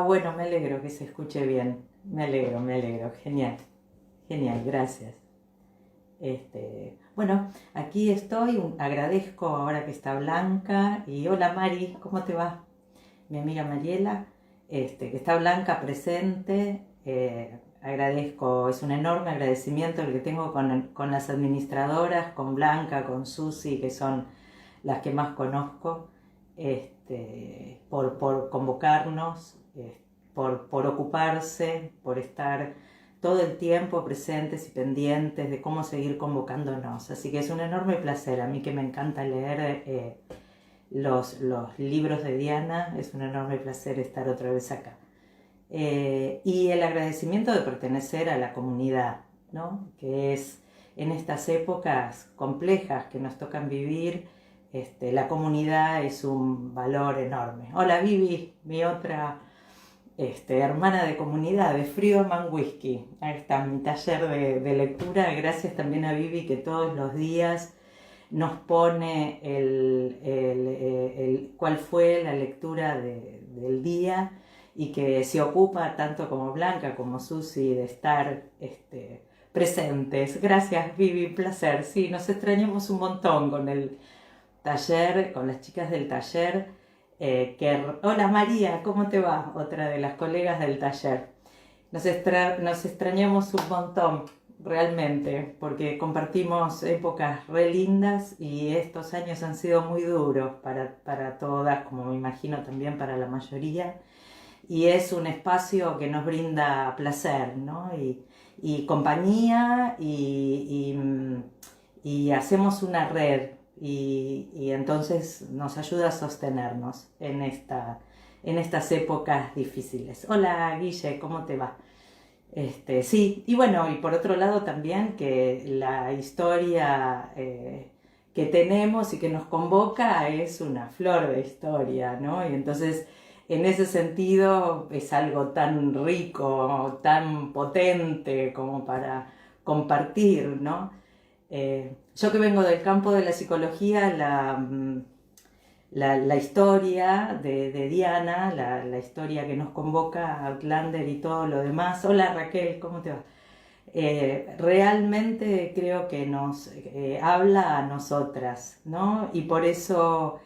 Bueno, me alegro que se escuche bien. Me alegro. Genial, genial, gracias. Bueno, aquí estoy, agradezco ahora que está Blanca. Y hola Mari, ¿cómo te va? Mi amiga Mariela, que está Blanca presente. Agradezco, es un enorme agradecimiento el que tengo con las administradoras, con Blanca, con Susi, que son las que más conozco, por convocarnos, por ocuparse, por estar todo el tiempo presentes y pendientes de cómo seguir convocándonos. Así que es un enorme placer, a mí que me encanta leer los libros de Diana, es un enorme placer estar otra vez acá. Y el agradecimiento de pertenecer a la comunidad, ¿no? Que es en estas épocas complejas que nos tocan vivir, la comunidad es un valor enorme. Hola Vivi, mi otra hermana de comunidad, de Friedemann Whisky. Ahí está mi taller de lectura. Gracias también a Vivi que todos los días nos pone cuál fue la lectura del día y que se ocupa tanto como Blanca como Susi de estar presentes. Gracias Vivi, placer. Sí, nos extrañamos un montón con el taller, con las chicas del taller. Hola María, ¿cómo te va? Otra de las colegas del taller. Nos extrañamos un montón, realmente, porque compartimos épocas re lindas y estos años han sido muy duros para todas, como me imagino también para la mayoría. Y es un espacio que nos brinda placer, ¿no? Y compañía y hacemos una red y entonces nos ayuda a sostenernos en estas épocas difíciles. Hola Guille, ¿cómo te va? Sí, y bueno, y por otro lado también que la historia que tenemos y que nos convoca es una flor de historia, ¿no? Y entonces en ese sentido es algo tan rico, tan potente como para compartir, ¿no? Yo que vengo del campo de la psicología, la historia de Diana, la historia que nos convoca Outlander y todo lo demás. Hola Raquel, ¿cómo te va? Realmente creo que nos habla a nosotras, ¿no? Y por eso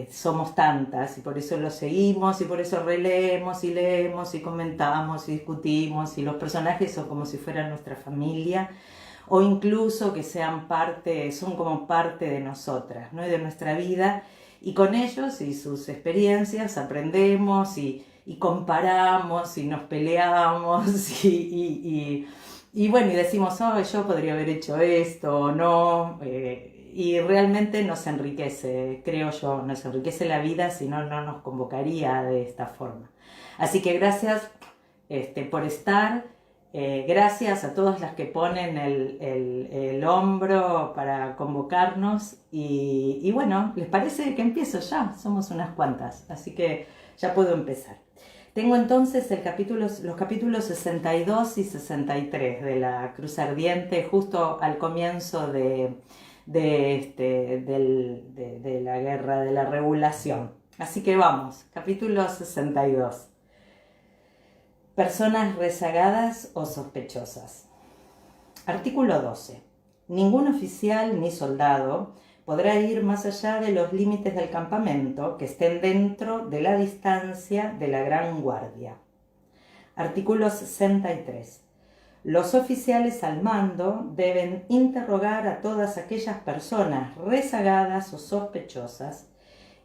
somos tantas, y por eso lo seguimos, y por eso releemos y leemos y comentamos y discutimos, y los personajes son como si fueran nuestra familia, o incluso que son como parte de nosotras, ¿no? Y de nuestra vida, y con ellos y sus experiencias aprendemos y comparamos y nos peleamos y bueno, y decimos, yo podría haber hecho esto o no, y realmente nos enriquece, creo yo, nos enriquece la vida, si no, no nos convocaría de esta forma. Así que gracias por estar. Gracias a todas las que ponen el hombro para convocarnos y bueno, ¿les parece que empiezo ya? Somos unas cuantas, así que ya puedo empezar. Tengo entonces los capítulos 62 y 63 de la Cruz Ardiente justo al comienzo de la Guerra de la Regulación. Así que vamos, capítulo 62. Personas rezagadas o sospechosas. Artículo 12. Ningún oficial ni soldado podrá ir más allá de los límites del campamento que estén dentro de la distancia de la Gran Guardia. Artículo 63. Los oficiales al mando deben interrogar a todas aquellas personas rezagadas o sospechosas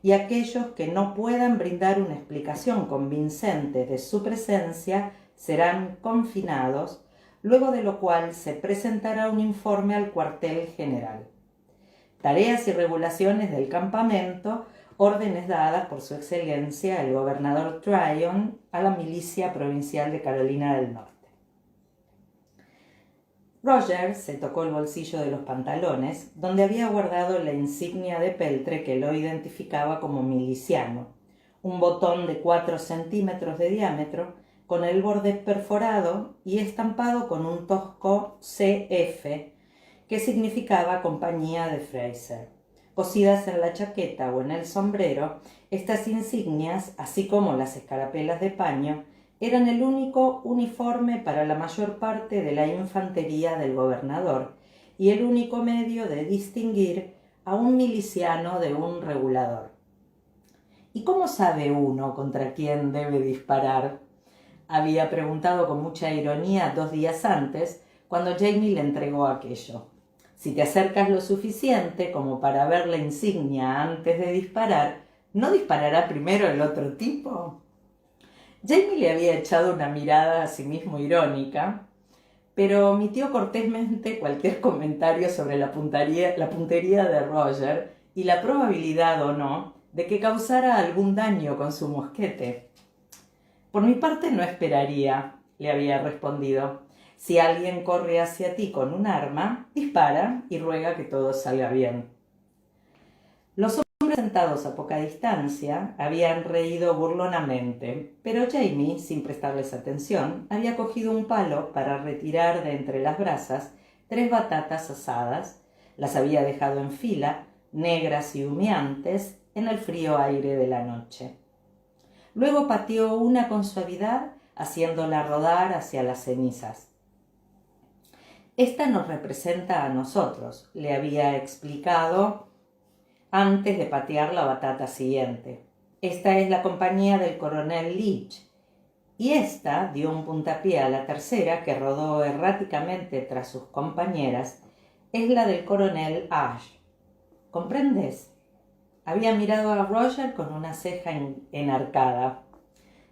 y aquellos que no puedan brindar una explicación convincente de su presencia serán confinados, luego de lo cual se presentará un informe al cuartel general. Tareas y regulaciones del campamento, órdenes dadas por su excelencia el gobernador Tryon a la milicia provincial de Carolina del Norte. Roger se tocó el bolsillo de los pantalones, donde había guardado la insignia de peltre que lo identificaba como miliciano, un botón de 4 centímetros de diámetro, con el borde perforado y estampado con un tosco CF, que significaba Compañía de Fraser. Cosidas en la chaqueta o en el sombrero, estas insignias, así como las escarapelas de paño, eran el único uniforme para la mayor parte de la infantería del gobernador y el único medio de distinguir a un miliciano de un regulador. ¿Y cómo sabe uno contra quién debe disparar?, había preguntado con mucha ironía 2 días antes, cuando Jamie le entregó aquello. Si te acercas lo suficiente como para ver la insignia antes de disparar, ¿no disparará primero el otro tipo? Jamie le había echado una mirada a sí mismo irónica, pero omitió cortésmente cualquier comentario sobre la puntería de Roger y la probabilidad o no de que causara algún daño con su mosquete. Por mi parte no esperaría, le había respondido. Si alguien corre hacia ti con un arma, dispara y ruega que todo salga bien. Los hombres sentados a poca distancia habían reído burlonamente, pero Jamie, sin prestarles atención, había cogido un palo para retirar de entre las brasas 3 batatas asadas, las había dejado en fila, negras y humeantes, en el frío aire de la noche. Luego pateó una con suavidad, haciéndola rodar hacia las cenizas. Esta nos representa a nosotros, le había explicado antes de patear la batata siguiente. Esta es la compañía del coronel Leach, y esta dio un puntapié a la tercera, que rodó erráticamente tras sus compañeras, es la del coronel Ash. ¿Comprendes? Había mirado a Roger con una ceja enarcada.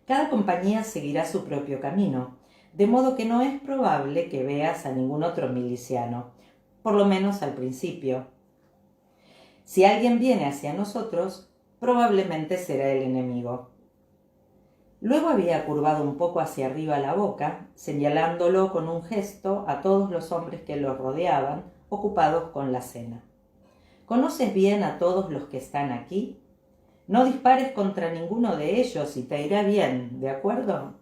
Cada compañía seguirá su propio camino, de modo que no es probable que veas a ningún otro miliciano, por lo menos al principio. Si alguien viene hacia nosotros, probablemente será el enemigo. Luego había curvado un poco hacia arriba la boca, señalándolo con un gesto a todos los hombres que lo rodeaban, ocupados con la cena. ¿Conoces bien a todos los que están aquí? No dispares contra ninguno de ellos y te irá bien, ¿de acuerdo?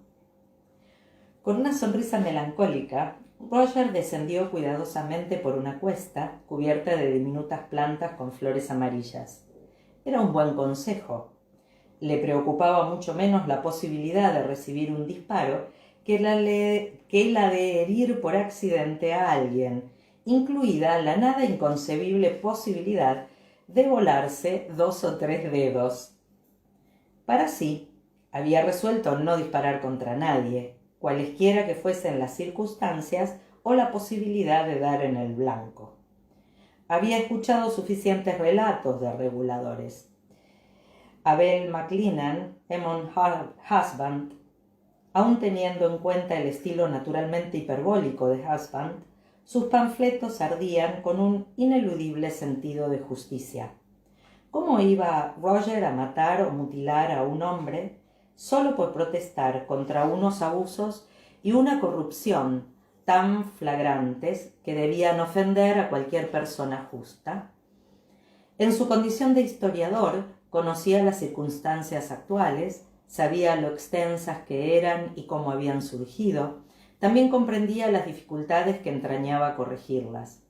Con una sonrisa melancólica, Roger descendió cuidadosamente por una cuesta cubierta de diminutas plantas con flores amarillas. Era un buen consejo. Le preocupaba mucho menos la posibilidad de recibir un disparo que la de herir por accidente a alguien, incluida la nada inconcebible posibilidad de volarse 2 o 3 dedos. Para sí, había resuelto no disparar contra nadie, cualesquiera que fuesen las circunstancias o la posibilidad de dar en el blanco. Había escuchado suficientes relatos de reguladores. Abel McLennan, Emmon Husband, aun teniendo en cuenta el estilo naturalmente hiperbólico de Husband, sus panfletos ardían con un ineludible sentido de justicia. ¿Cómo iba Roger a matar o mutilar a un hombre solo por protestar contra unos abusos y una corrupción tan flagrantes que debían ofender a cualquier persona justa? En su condición de historiador, conocía las circunstancias actuales, sabía lo extensas que eran y cómo habían surgido. También comprendía las dificultades que entrañaba corregirlas.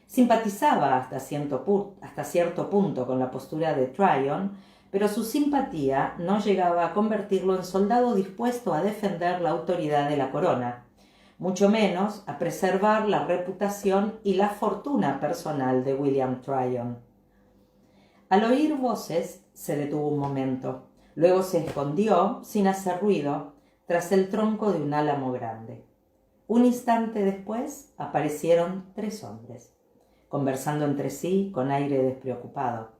Simpatizaba hasta cierto punto con la postura de Tryon, pero su simpatía no llegaba a convertirlo en soldado dispuesto a defender la autoridad de la corona, mucho menos a preservar la reputación y la fortuna personal de William Tryon. Al oír voces, se detuvo un momento. Luego se escondió, sin hacer ruido, tras el tronco de un álamo grande. Un instante después aparecieron 3 hombres, conversando entre sí con aire despreocupado.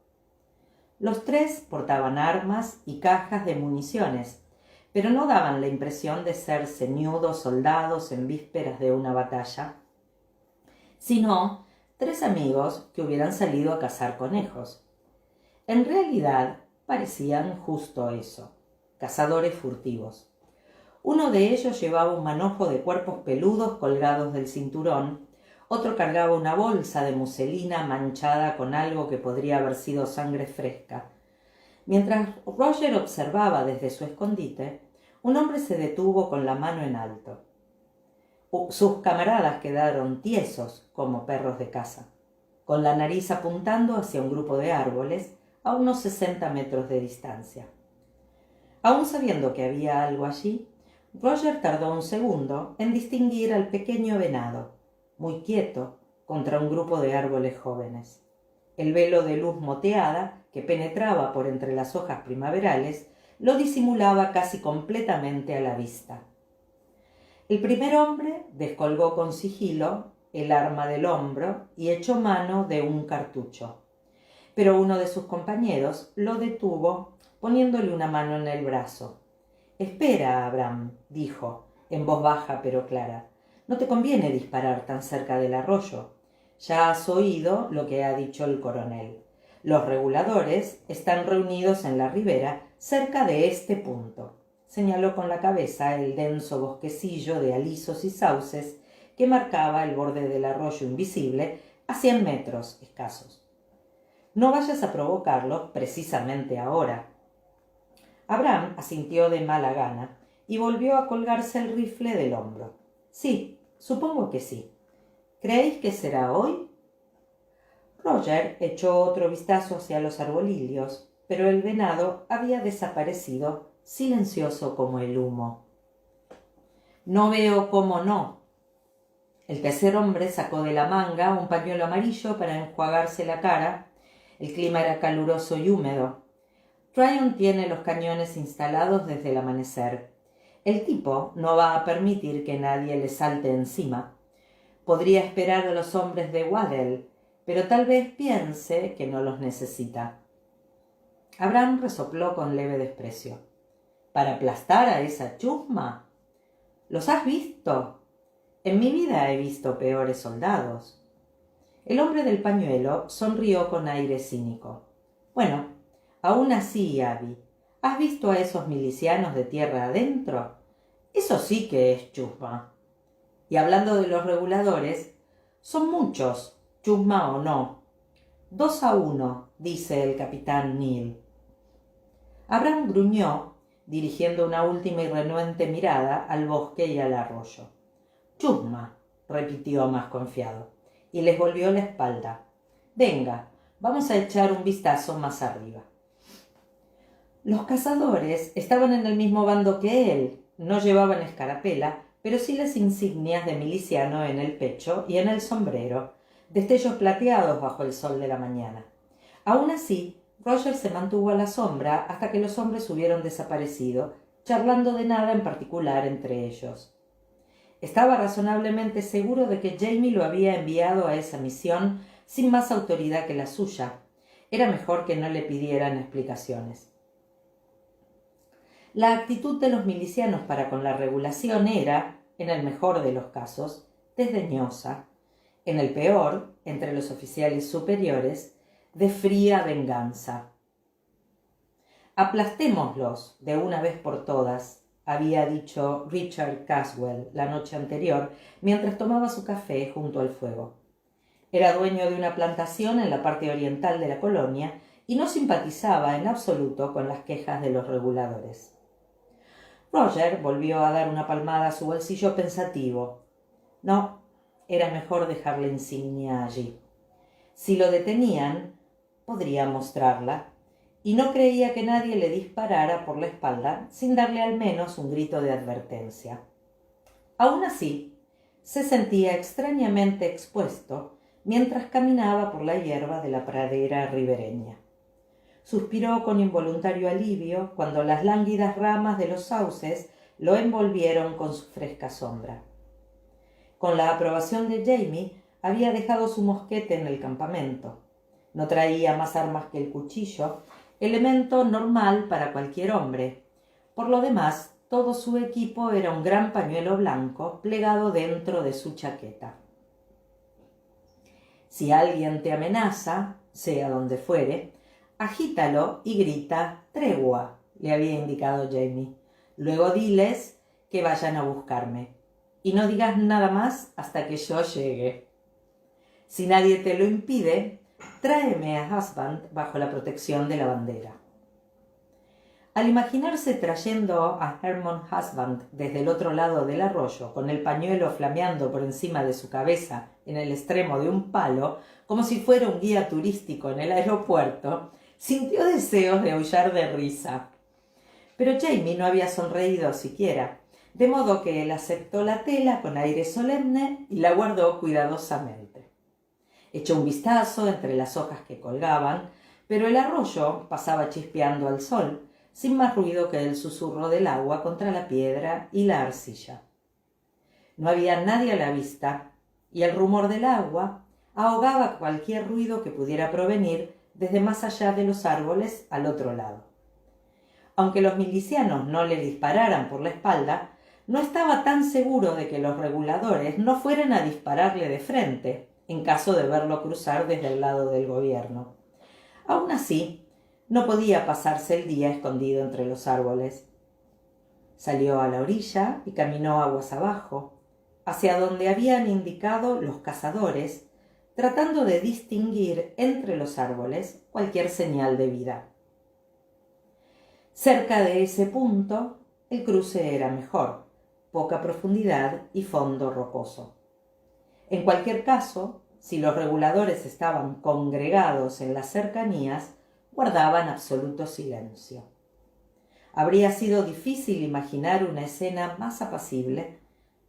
Los 3 portaban armas y cajas de municiones, pero no daban la impresión de ser ceñudos soldados en vísperas de una batalla, sino 3 amigos que hubieran salido a cazar conejos. En realidad parecían justo eso, cazadores furtivos. Uno de ellos llevaba un manojo de cuerpos peludos colgados del cinturón, otro cargaba una bolsa de muselina manchada con algo que podría haber sido sangre fresca. Mientras Roger observaba desde su escondite, un hombre se detuvo con la mano en alto. Sus camaradas quedaron tiesos como perros de caza. con la nariz apuntando hacia un grupo de árboles a unos 60 metros de distancia. Aún sabiendo que había algo allí, Roger tardó un segundo en distinguir al pequeño venado, muy quieto, contra un grupo de árboles jóvenes. El velo de luz moteada que penetraba por entre las hojas primaverales lo disimulaba casi completamente a la vista. El primer hombre descolgó con sigilo el arma del hombro y echó mano de un cartucho, pero uno de sus compañeros lo detuvo poniéndole una mano en el brazo. «Espera, Abraham», dijo, en voz baja pero clara. «No te conviene disparar tan cerca del arroyo. Ya has oído lo que ha dicho el coronel. Los reguladores están reunidos en la ribera cerca de este punto». Señaló con la cabeza el denso bosquecillo de alisos y sauces que marcaba el borde del arroyo invisible a 100 metros escasos. «No vayas a provocarlo precisamente ahora». Abraham asintió de mala gana y volvió a colgarse el rifle del hombro. «Sí, supongo que sí. ¿Creéis que será hoy?» Roger echó otro vistazo hacia los arbolillos, pero el venado había desaparecido, silencioso como el humo. «No veo cómo no». El tercer hombre sacó de la manga un pañuelo amarillo para enjuagarse la cara. El clima era caluroso y húmedo. Tryon tiene los cañones instalados desde el amanecer. El tipo no va a permitir que nadie le salte encima. Podría esperar a los hombres de Waddell, pero tal vez piense que no los necesita. Abraham resopló con leve desprecio. ¿Para aplastar a esa chusma? ¿Los has visto? En mi vida he visto peores soldados. El hombre del pañuelo sonrió con aire cínico. Bueno, aún así, Abby, ¿has visto a esos milicianos de tierra adentro? Eso sí que es chusma. Y hablando de los reguladores, son muchos, chusma o no. 2-1, dice el capitán Neal. Abraham gruñó, dirigiendo una última y renuente mirada al bosque y al arroyo. «Chusma», repitió más confiado, y les volvió la espalda. «Venga, vamos a echar un vistazo más arriba». Los cazadores estaban en el mismo bando que él. No llevaban escarapela, pero sí las insignias de miliciano en el pecho y en el sombrero, destellos plateados bajo el sol de la mañana. Aún así, Roger se mantuvo a la sombra hasta que los hombres hubieron desaparecido, charlando de nada en particular entre ellos. Estaba razonablemente seguro de que Jamie lo había enviado a esa misión sin más autoridad que la suya. Era mejor que no le pidieran explicaciones. La actitud de los milicianos para con la regulación era, en el mejor de los casos, desdeñosa, en el peor, entre los oficiales superiores, de fría venganza. «Aplastémoslos de una vez por todas», había dicho Richard Caswell la noche anterior mientras tomaba su café junto al fuego. Era dueño de una plantación en la parte oriental de la colonia y no simpatizaba en absoluto con las quejas de los reguladores. Roger volvió a dar una palmada a su bolsillo pensativo. No, era mejor dejar la insignia allí. Si lo detenían, podría mostrarla, y no creía que nadie le disparara por la espalda sin darle al menos un grito de advertencia. Aún así, se sentía extrañamente expuesto mientras caminaba por la hierba de la pradera ribereña. Suspiró con involuntario alivio cuando las lánguidas ramas de los sauces lo envolvieron con su fresca sombra. Con la aprobación de Jamie, había dejado su mosquete en el campamento. No traía más armas que el cuchillo, elemento normal para cualquier hombre. Por lo demás, todo su equipo era un gran pañuelo blanco plegado dentro de su chaqueta. Si alguien te amenaza, sea donde fuere, agítalo y grita «tregua», le había indicado Jamie. Luego diles que vayan a buscarme. Y no digas nada más hasta que yo llegue. Si nadie te lo impide, tráeme a Husband bajo la protección de la bandera. Al imaginarse trayendo a Hermon Husband desde el otro lado del arroyo, con el pañuelo flameando por encima de su cabeza en el extremo de un palo, como si fuera un guía turístico en el aeropuerto, sintió deseos de aullar de risa. Pero Jamie no había sonreído siquiera, de modo que él aceptó la tela con aire solemne y la guardó cuidadosamente. Echó un vistazo entre las hojas que colgaban, pero el arroyo pasaba chispeando al sol, sin más ruido que el susurro del agua contra la piedra y la arcilla. No había nadie a la vista, y el rumor del agua ahogaba cualquier ruido que pudiera provenir desde más allá de los árboles al otro lado. Aunque los milicianos no le dispararan por la espalda, no estaba tan seguro de que los reguladores no fueran a dispararle de frente, en caso de verlo cruzar desde el lado del gobierno. Aún así, no podía pasarse el día escondido entre los árboles. Salió a la orilla y caminó aguas abajo, hacia donde habían indicado los cazadores, tratando de distinguir entre los árboles cualquier señal de vida. Cerca de ese punto, el cruce era mejor, poca profundidad y fondo rocoso. En cualquier caso, si los reguladores estaban congregados en las cercanías, guardaban absoluto silencio. Habría sido difícil imaginar una escena más apacible.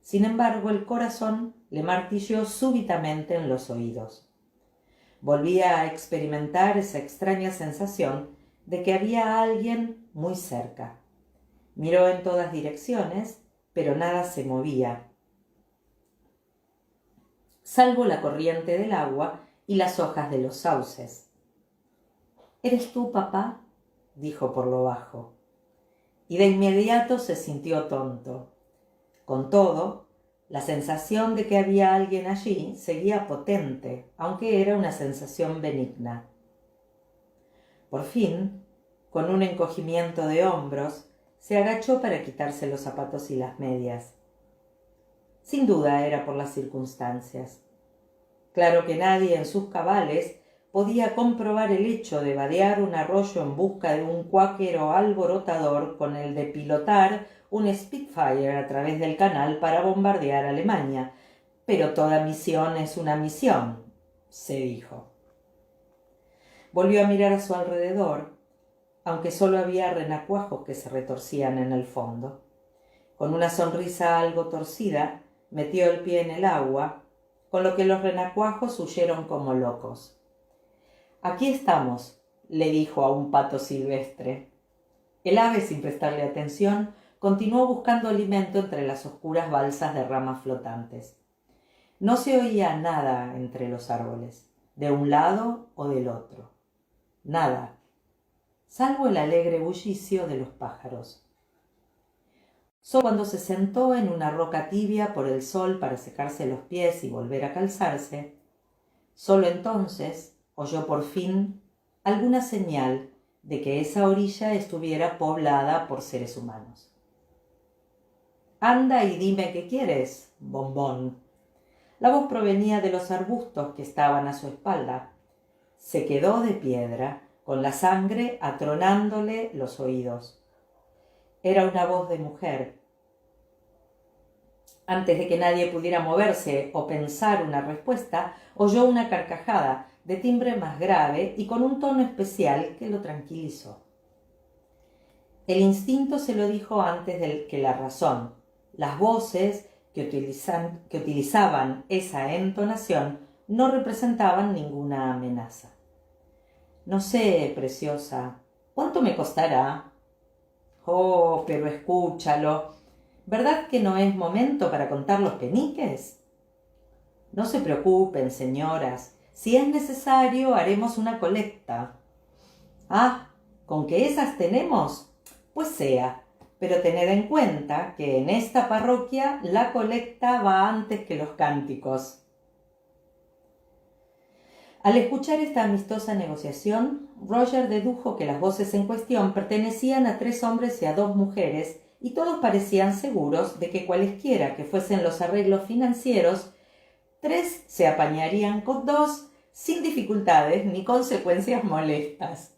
Sin embargo, el corazón le martilló súbitamente en los oídos. Volvía a experimentar esa extraña sensación de que había alguien muy cerca. Miró en todas direcciones, pero nada se movía, salvo la corriente del agua y las hojas de los sauces. —¿Eres tú, papá? —dijo por lo bajo. Y de inmediato se sintió tonto. Con todo, la sensación de que había alguien allí seguía potente, aunque era una sensación benigna. Por fin, con un encogimiento de hombros, se agachó para quitarse los zapatos y las medias. Sin duda era por las circunstancias. Claro que nadie en sus cabales podía comprobar el hecho de vadear un arroyo en busca de un cuáquero alborotador con el de pilotar un Spitfire a través del canal para bombardear Alemania. Pero toda misión es una misión, se dijo. Volvió a mirar a su alrededor, aunque solo había renacuajos que se retorcían en el fondo. Con una sonrisa algo torcida, metió el pie en el agua, con lo que los renacuajos huyeron como locos. —Aquí estamos —le dijo a un pato silvestre. El ave, sin prestarle atención, continuó buscando alimento entre las oscuras balsas de ramas flotantes. No se oía nada entre los árboles, de un lado o del otro. Nada, salvo el alegre bullicio de los pájaros. Solo cuando se sentó en una roca tibia por el sol para secarse los pies y volver a calzarse, solo entonces oyó por fin alguna señal de que esa orilla estuviera poblada por seres humanos. —Anda y dime qué quieres, bombón. La voz provenía de los arbustos que estaban a su espalda. Se quedó de piedra, con la sangre atronándole los oídos. Era una voz de mujer. Antes de que nadie pudiera moverse o pensar una respuesta, oyó una carcajada de timbre más grave y con un tono especial que lo tranquilizó. El instinto se lo dijo antes que la razón. Las voces que utilizaban esa entonación no representaban ninguna amenaza. —No sé, preciosa, ¿cuánto me costará? —Oh, pero escúchalo. ¿Verdad que no es momento para contar los peniques? —No se preocupen, señoras. Si es necesario, haremos una colecta. —Ah, ¿con que esas tenemos? Pues sea, pero tened en cuenta que en esta parroquia la colecta va antes que los cánticos. Al escuchar esta amistosa negociación, Roger dedujo que las voces en cuestión pertenecían a 3 hombres y a 2 mujeres, y todos parecían seguros de que cualesquiera que fuesen los arreglos financieros, 3 se apañarían con 2 sin dificultades ni consecuencias molestas.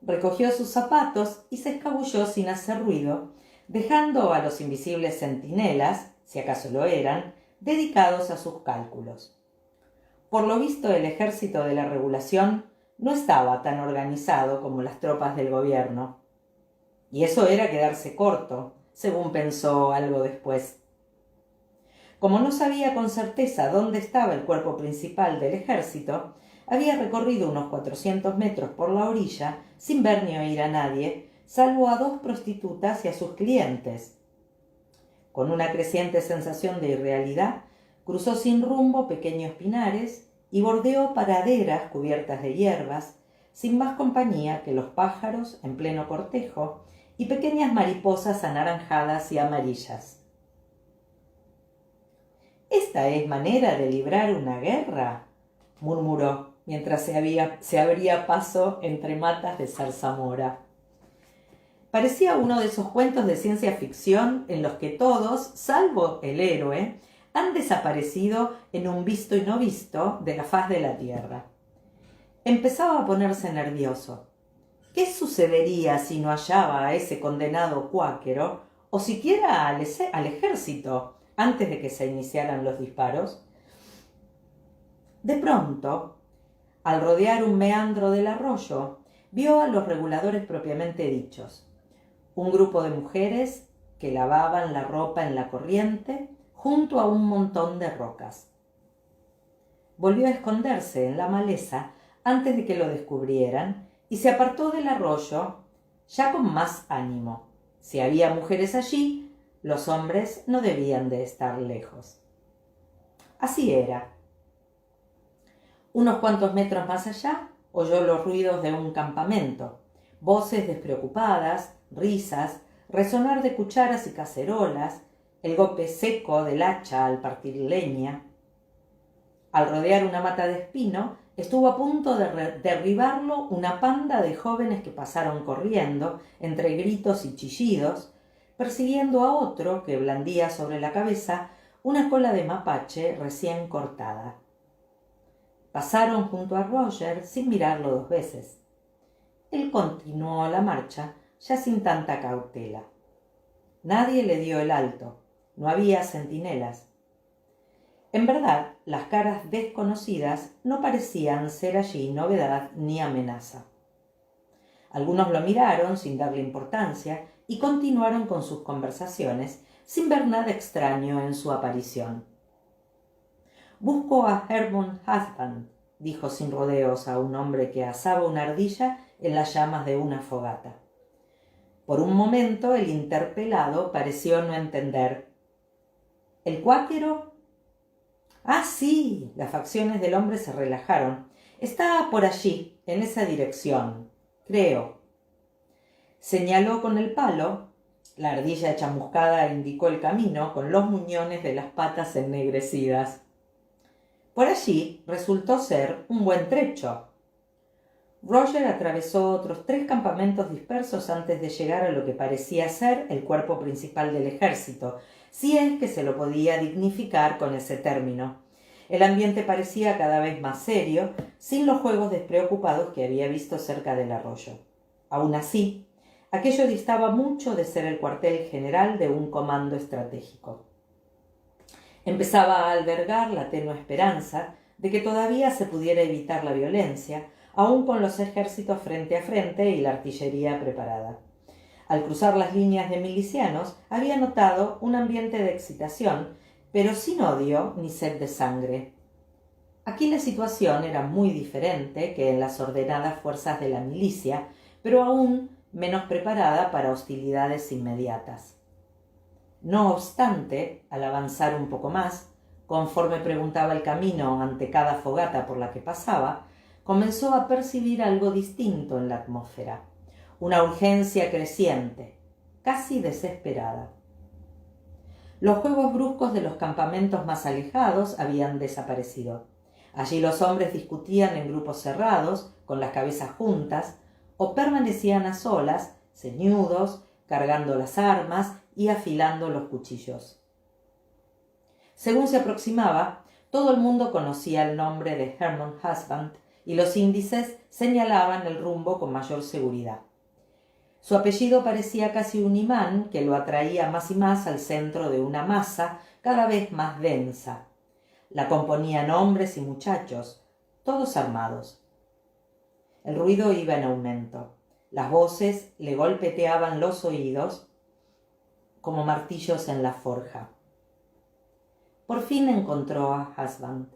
recogió sus zapatos y se escabulló sin hacer ruido, dejando a los invisibles centinelas, si acaso lo eran, dedicados a sus cálculos. Por lo visto, el ejército de la regulación no estaba tan organizado como las tropas del gobierno. Y eso era quedarse corto, según pensó algo después. Como no sabía con certeza dónde estaba el cuerpo principal del ejército, había recorrido unos 400 metros por la orilla sin ver ni oír a nadie, salvo a 2 prostitutas y a sus clientes. Con una creciente sensación de irrealidad, cruzó sin rumbo pequeños pinares y bordeó praderas cubiertas de hierbas, sin más compañía que los pájaros en pleno cortejo y pequeñas mariposas anaranjadas y amarillas. «¿Esta es manera de librar una guerra?», murmuró, mientras se abría paso entre matas de zarzamora. Parecía uno de esos cuentos de ciencia ficción en los que todos, salvo el héroe, han desaparecido en un visto y no visto de la faz de la tierra. Empezaba a ponerse nervioso. ¿Qué sucedería si no hallaba a ese condenado cuáquero o siquiera al ejército antes de que se iniciaran los disparos? De pronto, al rodear un meandro del arroyo, vio a los reguladores propiamente dichos, un grupo de mujeres que lavaban la ropa en la corriente junto a un montón de rocas. Volvió a esconderse en la maleza antes de que lo descubrieran y se apartó del arroyo ya con más ánimo. Si había mujeres allí, los hombres no debían de estar lejos. Así era. Unos cuantos metros más allá, oyó los ruidos de un campamento, voces despreocupadas, risas, resonar de cucharas y cacerolas, el golpe seco del hacha al partir leña. Al rodear una mata de espino, estuvo a punto de derribarlo una panda de jóvenes que pasaron corriendo, entre gritos y chillidos, persiguiendo a otro que blandía sobre la cabeza una cola de mapache recién cortada. Pasaron junto a Roger sin mirarlo 2 veces. Él continuó la marcha, ya sin tanta cautela. Nadie le dio el alto. No había centinelas. En verdad, las caras desconocidas no parecían ser allí novedad ni amenaza. Algunos lo miraron sin darle importancia y continuaron con sus conversaciones, sin ver nada extraño en su aparición. «Busco a Hermann Husband», dijo sin rodeos a un hombre que asaba una ardilla en las llamas de una fogata. Por un momento el interpelado pareció no entender. «¿El cuáquero?» «Ah, sí», las facciones del hombre se relajaron. «Está por allí, en esa dirección, creo». Señaló con el palo. La ardilla chamuscada indicó el camino con los muñones de las patas ennegrecidas. Por allí resultó ser un buen trecho. Roger atravesó otros 3 campamentos dispersos antes de llegar a lo que parecía ser el cuerpo principal del ejército, si es que se lo podía dignificar con ese término. El ambiente parecía cada vez más serio, sin los juegos despreocupados que había visto cerca del arroyo. Aun así, aquello distaba mucho de ser el cuartel general de un comando estratégico. Empezaba a albergar la tenue esperanza de que todavía se pudiera evitar la violencia, aun con los ejércitos frente a frente y la artillería preparada. Al cruzar las líneas de milicianos, había notado un ambiente de excitación, pero sin odio ni sed de sangre. Aquí la situación era muy diferente que en las ordenadas fuerzas de la milicia, pero aún menos preparada para hostilidades inmediatas. No obstante, al avanzar un poco más, conforme preguntaba el camino ante cada fogata por la que pasaba, comenzó a percibir algo distinto en la atmósfera, una urgencia creciente, casi desesperada. Los juegos bruscos de los campamentos más alejados habían desaparecido. Allí los hombres discutían en grupos cerrados, con las cabezas juntas, o permanecían a solas, ceñudos, cargando las armas y afilando los cuchillos. Según se aproximaba, todo el mundo conocía el nombre de Hermann Husband y los índices señalaban el rumbo con mayor seguridad. Su apellido parecía casi un imán que lo atraía más y más al centro de una masa cada vez más densa. La componían hombres y muchachos, todos armados. El ruido iba en aumento. Las voces le golpeteaban los oídos como martillos en la forja. Por fin encontró a Husband.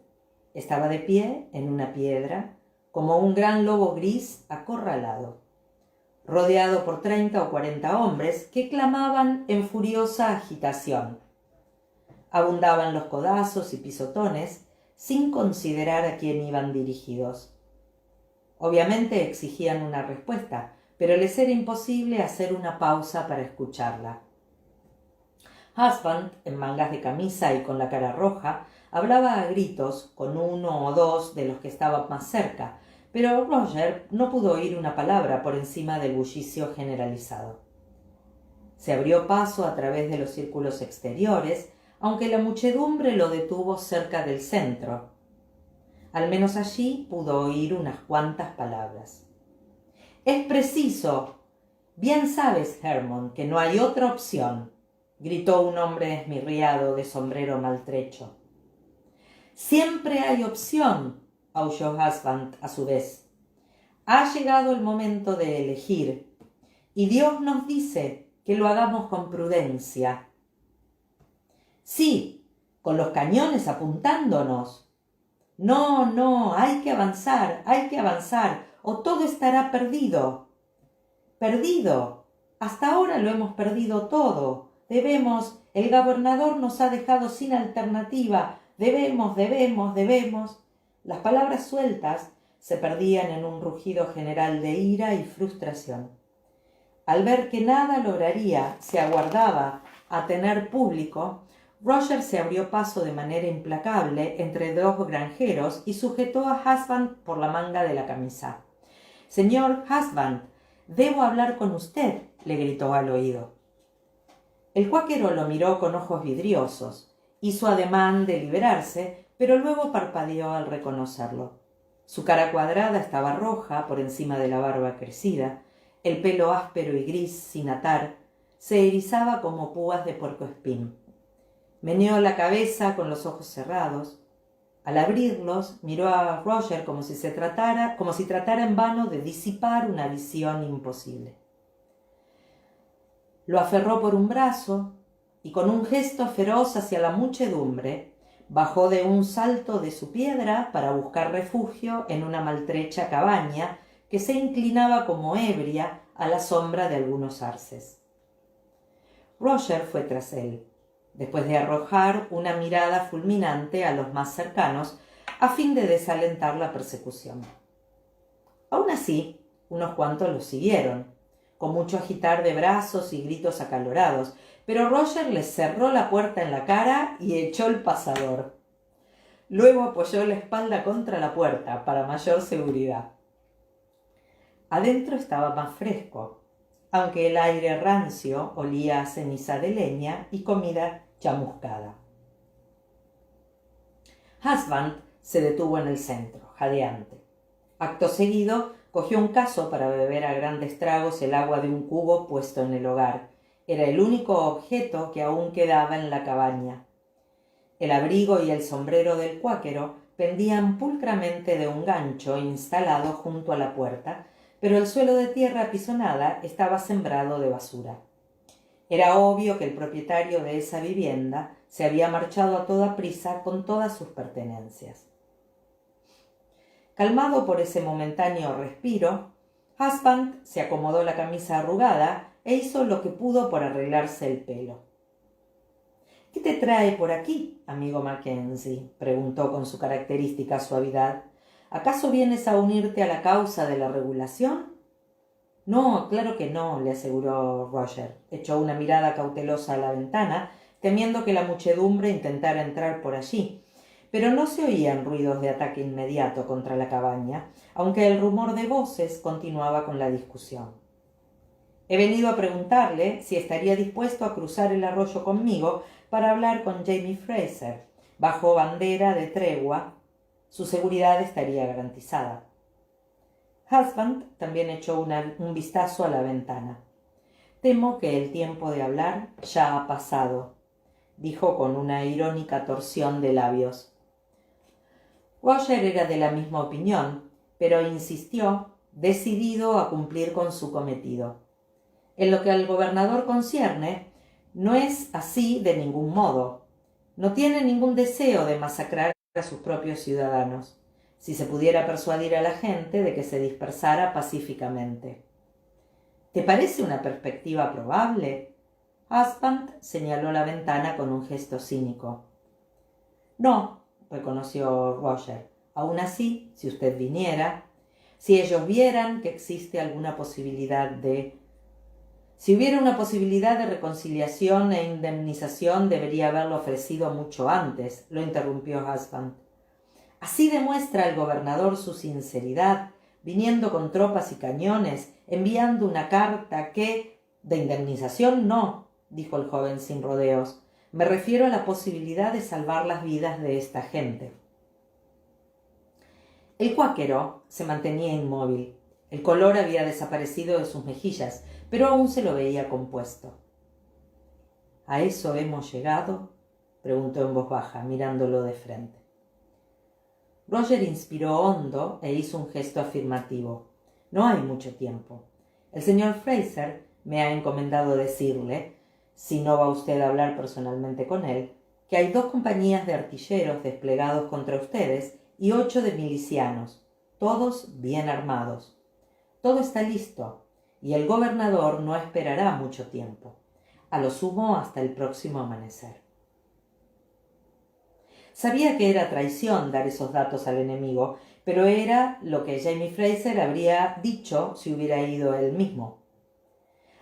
Estaba de pie en una piedra, como un gran lobo gris acorralado, rodeado por 30 o 40 hombres que clamaban en furiosa agitación. Abundaban los codazos y pisotones sin considerar a quién iban dirigidos. Obviamente exigían una respuesta, pero les era imposible hacer una pausa para escucharla. Husband, en mangas de camisa y con la cara roja, hablaba a gritos con uno o dos de los que estaban más cerca, pero Roger no pudo oír una palabra por encima del bullicio generalizado. Se abrió paso a través de los círculos exteriores, aunque la muchedumbre lo detuvo cerca del centro. Al menos allí pudo oír unas cuantas palabras. «Es preciso. Bien sabes, Hermon, que no hay otra opción», gritó un hombre esmirriado de sombrero maltrecho. «Siempre hay opción», aulló Husband a su vez. «Ha llegado el momento de elegir, y Dios nos dice que lo hagamos con prudencia». «Sí, con los cañones apuntándonos». «No, hay que avanzar, o todo estará perdido». «Perdido. Hasta ahora lo hemos perdido todo. El gobernador nos ha dejado sin alternativa. Debemos». Las palabras sueltas se perdían en un rugido general de ira y frustración. Al ver que nada lograría si aguardaba a tener público, Roger se abrió paso de manera implacable entre dos granjeros y sujetó a Husband por la manga de la camisa. «Señor Husband, debo hablar con usted», le gritó al oído. El cuáquero lo miró con ojos vidriosos, hizo ademán de liberarse, pero luego parpadeó al reconocerlo. Su cara cuadrada estaba roja por encima de la barba crecida, el pelo áspero y gris sin atar se erizaba como púas de puercoespín. Meneó la cabeza con los ojos cerrados. Al abrirlos, miró a Roger como si tratara en vano de disipar una visión imposible. Lo aferró por un brazo y con un gesto feroz hacia la muchedumbre, bajó de un salto de su piedra para buscar refugio en una maltrecha cabaña que se inclinaba como ebria a la sombra de algunos arces. Roger fue tras él, después de arrojar una mirada fulminante a los más cercanos, a fin de desalentar la persecución. Aun así, unos cuantos lo siguieron, con mucho agitar de brazos y gritos acalorados, pero Roger les cerró la puerta en la cara y echó el pasador. Luego apoyó la espalda contra la puerta para mayor seguridad. Adentro estaba más fresco, aunque el aire rancio olía a ceniza de leña y comida chamuscada. Husband se detuvo en el centro, jadeante. Acto seguido, cogió un cazo para beber a grandes tragos el agua de un cubo puesto en el hogar. Era el único objeto que aún quedaba en la cabaña. El abrigo y el sombrero del cuáquero pendían pulcramente de un gancho instalado junto a la puerta, pero el suelo de tierra apisonada estaba sembrado de basura. Era obvio que el propietario de esa vivienda se había marchado a toda prisa con todas sus pertenencias. Calmado por ese momentáneo respiro, Husband se acomodó la camisa arrugada e hizo lo que pudo por arreglarse el pelo. «¿Qué te trae por aquí, amigo Mackenzie?», preguntó con su característica suavidad. «¿Acaso vienes a unirte a la causa de la regulación?» «No, claro que no», le aseguró Roger. Echó una mirada cautelosa a la ventana, temiendo que la muchedumbre intentara entrar por allí. Pero no se oían ruidos de ataque inmediato contra la cabaña, aunque el rumor de voces continuaba con la discusión. «He venido a preguntarle si estaría dispuesto a cruzar el arroyo conmigo para hablar con Jamie Fraser. Bajo bandera de tregua, su seguridad estaría garantizada». Husband también echó un vistazo a la ventana. «Temo que el tiempo de hablar ya ha pasado», dijo con una irónica torsión de labios. Roger era de la misma opinión, pero insistió, decidido a cumplir con su cometido. En lo que al gobernador concierne, no es así de ningún modo. No tiene ningún deseo de masacrar a sus propios ciudadanos, si se pudiera persuadir a la gente de que se dispersara pacíficamente. ¿Te parece una perspectiva probable? Husband señaló la ventana con un gesto cínico. No, reconoció Roger. Aún así, si usted viniera, si ellos vieran que existe alguna posibilidad de... Si hubiera una posibilidad de reconciliación e indemnización, debería haberlo ofrecido mucho antes, lo interrumpió Husband. Así demuestra el gobernador su sinceridad, viniendo con tropas y cañones, enviando una carta que... De indemnización no, dijo el joven sin rodeos. Me refiero a la posibilidad de salvar las vidas de esta gente. El cuáquero se mantenía inmóvil. El color había desaparecido de sus mejillas, pero aún se lo veía compuesto. ¿A eso hemos llegado?, preguntó en voz baja, mirándolo de frente. Roger inspiró hondo e hizo un gesto afirmativo. No hay mucho tiempo. El señor Fraser me ha encomendado decirle, si no va usted a hablar personalmente con él, que hay 2 compañías de artilleros desplegados contra ustedes y 8 de milicianos, todos bien armados. Todo está listo, y el gobernador no esperará mucho tiempo, a lo sumo hasta el próximo amanecer. Sabía que era traición dar esos datos al enemigo, pero era lo que Jamie Fraser habría dicho si hubiera ido él mismo.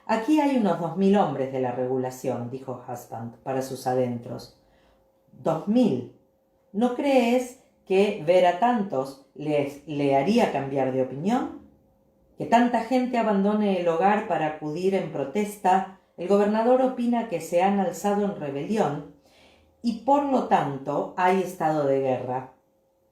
Aquí hay unos 2000 hombres de la regulación, dijo Husband, para sus adentros. 2000. ¿No crees que ver a tantos le haría cambiar de opinión? Que tanta gente abandone el hogar para acudir en protesta, el gobernador opina que se han alzado en rebelión y por lo tanto hay estado de guerra,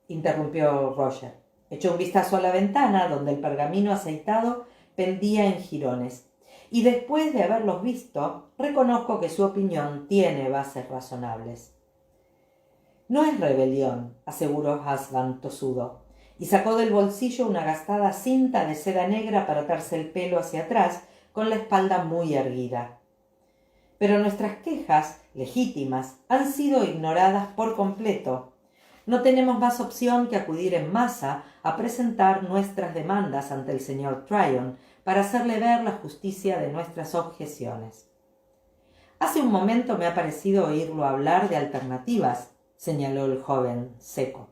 interrumpió Roger. Echó un vistazo a la ventana donde el pergamino aceitado pendía en jirones, y después de haberlos visto, reconozco que su opinión tiene bases razonables. No es rebelión, aseguró Husband tosudo, y sacó del bolsillo una gastada cinta de seda negra para atarse el pelo hacia atrás, con la espalda muy erguida. Pero nuestras quejas, legítimas, han sido ignoradas por completo. No tenemos más opción que acudir en masa a presentar nuestras demandas ante el señor Tryon para hacerle ver la justicia de nuestras objeciones. Hace un momento me ha parecido oírlo hablar de alternativas, señaló el joven seco.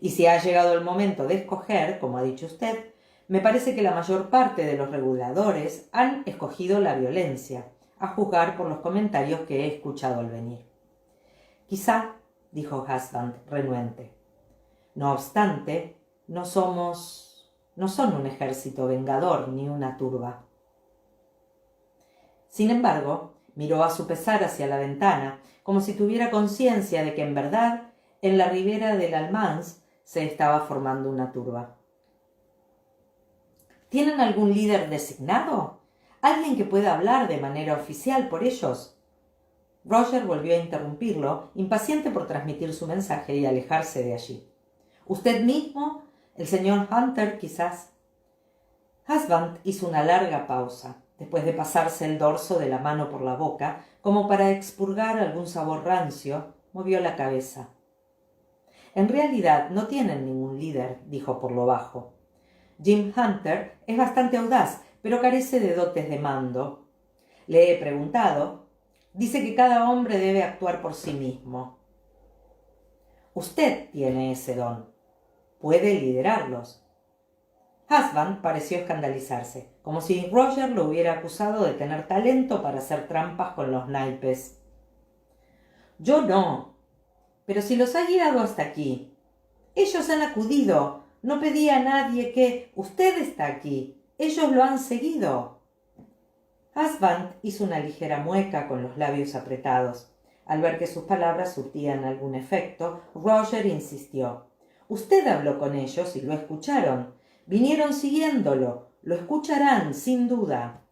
Y si ha llegado el momento de escoger, como ha dicho usted, me parece que la mayor parte de los reguladores han escogido la violencia, a juzgar por los comentarios que he escuchado al venir. Quizá, dijo Husband renuente. No obstante, no son un ejército vengador ni una turba. Sin embargo, miró a su pesar hacia la ventana, como si tuviera conciencia de que en verdad, en la ribera del Almanz, se estaba formando una turba. ¿Tienen algún líder designado? ¿Alguien que pueda hablar de manera oficial por ellos? Roger volvió a interrumpirlo, impaciente por transmitir su mensaje y alejarse de allí. ¿Usted mismo? ¿El señor Hunter, quizás? Husband hizo una larga pausa, después de pasarse el dorso de la mano por la boca, como para expurgar algún sabor rancio, movió la cabeza. En realidad no tienen ningún líder, dijo por lo bajo. Jim Hunter es bastante audaz, pero carece de dotes de mando. Le he preguntado. Dice que cada hombre debe actuar por sí mismo. Usted tiene ese don. Puede liderarlos. Husband pareció escandalizarse, como si Roger lo hubiera acusado de tener talento para hacer trampas con los naipes. Yo no. Pero si los ha guiado hasta aquí. Ellos han acudido. No pedí a nadie que... Usted está aquí. Ellos lo han seguido. Husband hizo una ligera mueca con los labios apretados. Al ver que sus palabras surtían algún efecto, Roger insistió. Usted habló con ellos y lo escucharon. Vinieron siguiéndolo. Lo escucharán, sin duda.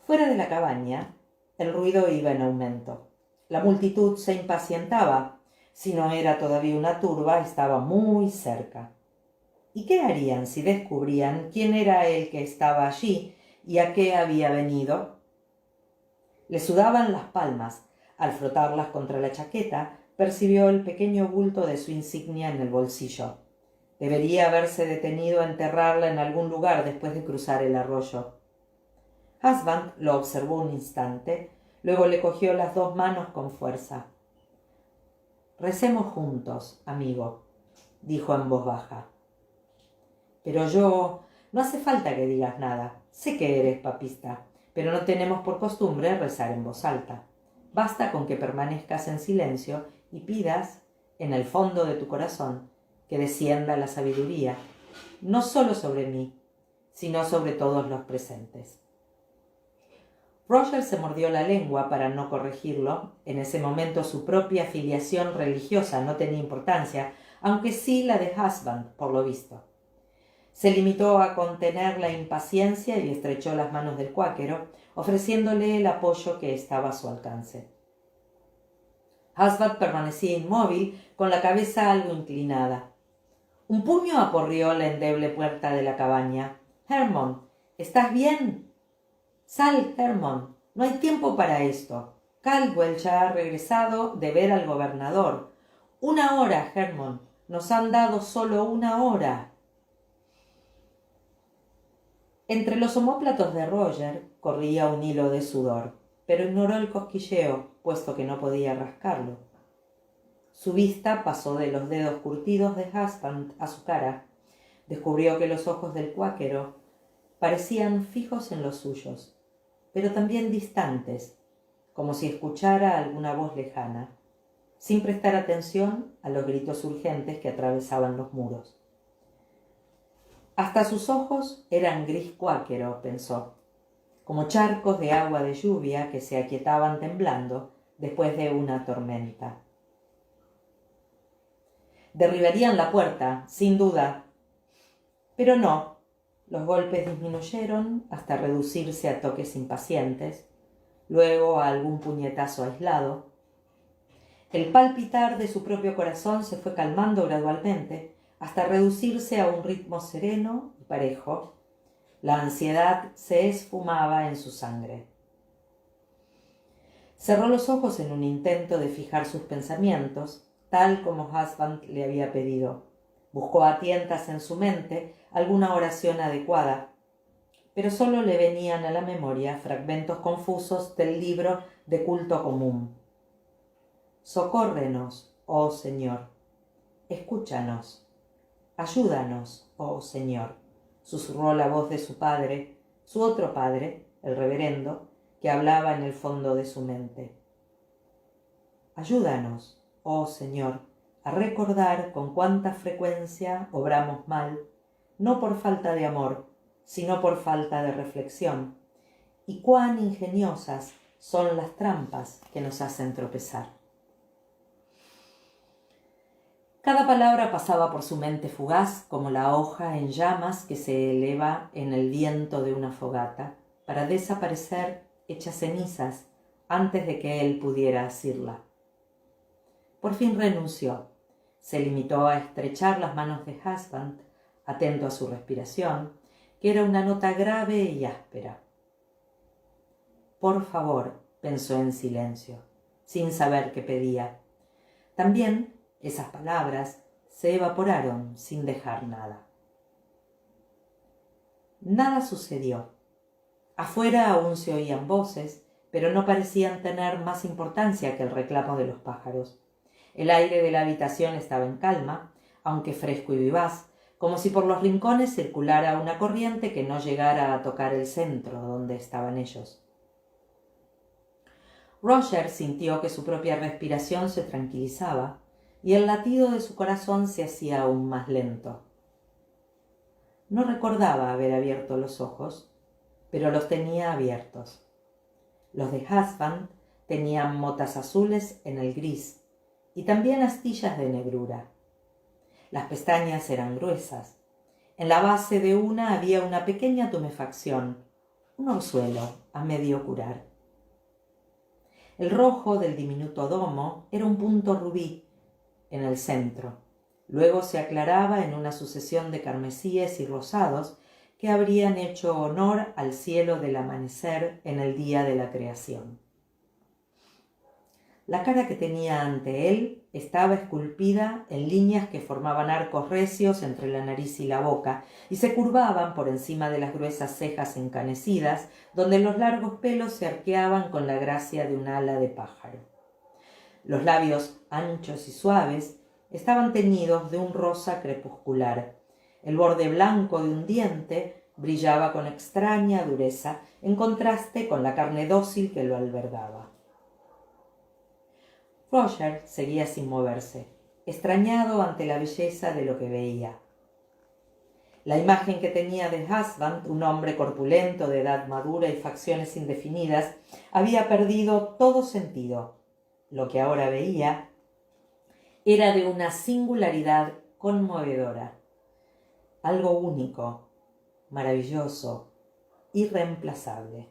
Fuera de la cabaña, el ruido iba en aumento. La multitud se impacientaba. Si no era todavía una turba, estaba muy cerca. ¿Y qué harían si descubrían quién era el que estaba allí y a qué había venido? Le sudaban las palmas. Al frotarlas contra la chaqueta, percibió el pequeño bulto de su insignia en el bolsillo. Debería haberse detenido a enterrarla en algún lugar después de cruzar el arroyo. Husband lo observó un instante, luego le cogió las dos manos con fuerza. «Recemos juntos, amigo», dijo en voz baja. «Pero yo... no hace falta que digas nada. Sé que eres papista, pero no tenemos por costumbre rezar en voz alta. Basta con que permanezcas en silencio y pidas, en el fondo de tu corazón, que descienda la sabiduría, no solo sobre mí, sino sobre todos los presentes». Roger se mordió la lengua para no corregirlo. En ese momento su propia afiliación religiosa no tenía importancia, aunque sí la de Husband, por lo visto. Se limitó a contener la impaciencia y estrechó las manos del cuáquero, ofreciéndole el apoyo que estaba a su alcance. Husband permanecía inmóvil, con la cabeza algo inclinada. Un puño aporreó la endeble puerta de la cabaña. «Hermon, ¿estás bien?» «Sal, Hermon, no hay tiempo para esto. Caldwell ya ha regresado de ver al gobernador. 1 hora, Hermon. Nos han dado solo 1 hora». Entre los omóplatos de Roger corría un hilo de sudor, pero ignoró el cosquilleo, puesto que no podía rascarlo. Su vista pasó de los dedos curtidos de Husband a su cara. Descubrió que los ojos del cuáquero parecían fijos en los suyos, pero también distantes, como si escuchara alguna voz lejana, sin prestar atención a los gritos urgentes que atravesaban los muros. Hasta sus ojos eran gris cuáquero, pensó, como charcos de agua de lluvia que se aquietaban temblando después de una tormenta. Derribarían la puerta, sin duda, pero no. Los golpes disminuyeron hasta reducirse a toques impacientes, luego a algún puñetazo aislado. El palpitar de su propio corazón se fue calmando gradualmente hasta reducirse a un ritmo sereno y parejo. La ansiedad se esfumaba en su sangre. Cerró los ojos en un intento de fijar sus pensamientos, tal como Husband le había pedido. Buscó a tientas en su mente alguna oración adecuada, pero solo le venían a la memoria fragmentos confusos del libro de culto común. «Socórrenos, oh Señor. Escúchanos. Ayúdanos, oh Señor», susurró la voz de su padre, su otro padre, el reverendo, que hablaba en el fondo de su mente. «Ayúdanos, oh Señor, a recordar con cuánta frecuencia obramos mal, no por falta de amor, sino por falta de reflexión, y cuán ingeniosas son las trampas que nos hacen tropezar». Cada palabra pasaba por su mente fugaz como la hoja en llamas que se eleva en el viento de una fogata para desaparecer hecha cenizas antes de que él pudiera asirla. Por fin renunció. Se limitó a estrechar las manos de Husband, atento a su respiración, que era una nota grave y áspera. «Por favor», pensó en silencio, sin saber qué pedía. También esas palabras se evaporaron sin dejar nada. Nada sucedió. Afuera aún se oían voces, pero no parecían tener más importancia que el reclamo de los pájaros. El aire de la habitación estaba en calma, aunque fresco y vivaz, como si por los rincones circulara una corriente que no llegara a tocar el centro donde estaban ellos. Roger sintió que su propia respiración se tranquilizaba y el latido de su corazón se hacía aún más lento. No recordaba haber abierto los ojos, pero los tenía abiertos. Los de Husband tenían motas azules en el gris y también astillas de negrura. Las pestañas eran gruesas. En la base de una había una pequeña tumefacción, un orzuelo a medio curar. El rojo del diminuto domo era un punto rubí en el centro. Luego se aclaraba en una sucesión de carmesíes y rosados que habrían hecho honor al cielo del amanecer en el día de la creación. La cara que tenía ante él estaba esculpida en líneas que formaban arcos recios entre la nariz y la boca y se curvaban por encima de las gruesas cejas encanecidas, donde los largos pelos se arqueaban con la gracia de un ala de pájaro. Los labios anchos y suaves estaban teñidos de un rosa crepuscular. El borde blanco de un diente brillaba con extraña dureza, en contraste con la carne dócil que lo albergaba. Roger seguía sin moverse, extrañado ante la belleza de lo que veía. La imagen que tenía de Husband, un hombre corpulento, de edad madura y facciones indefinidas, había perdido todo sentido. Lo que ahora veía era de una singularidad conmovedora, algo único, maravilloso, irreemplazable.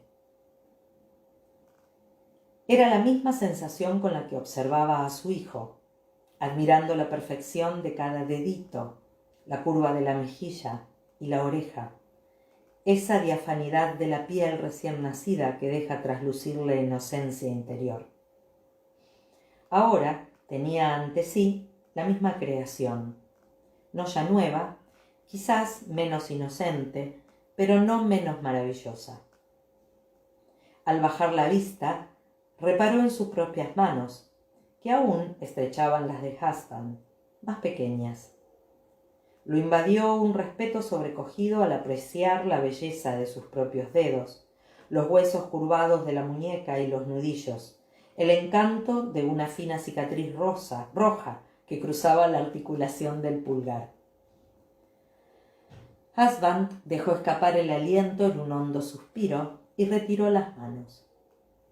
Era la misma sensación con la que observaba a su hijo, admirando la perfección de cada dedito, la curva de la mejilla y la oreja, esa diafanidad de la piel recién nacida que deja traslucir la inocencia interior. Ahora tenía ante sí la misma creación, no ya nueva, quizás menos inocente, pero no menos maravillosa. Al bajar la vista, reparó en sus propias manos, que aún estrechaban las de Husband, más pequeñas. Lo invadió un respeto sobrecogido al apreciar la belleza de sus propios dedos, los huesos curvados de la muñeca y los nudillos, el encanto de una fina cicatriz roja que cruzaba la articulación del pulgar. Husband dejó escapar el aliento en un hondo suspiro y retiró las manos.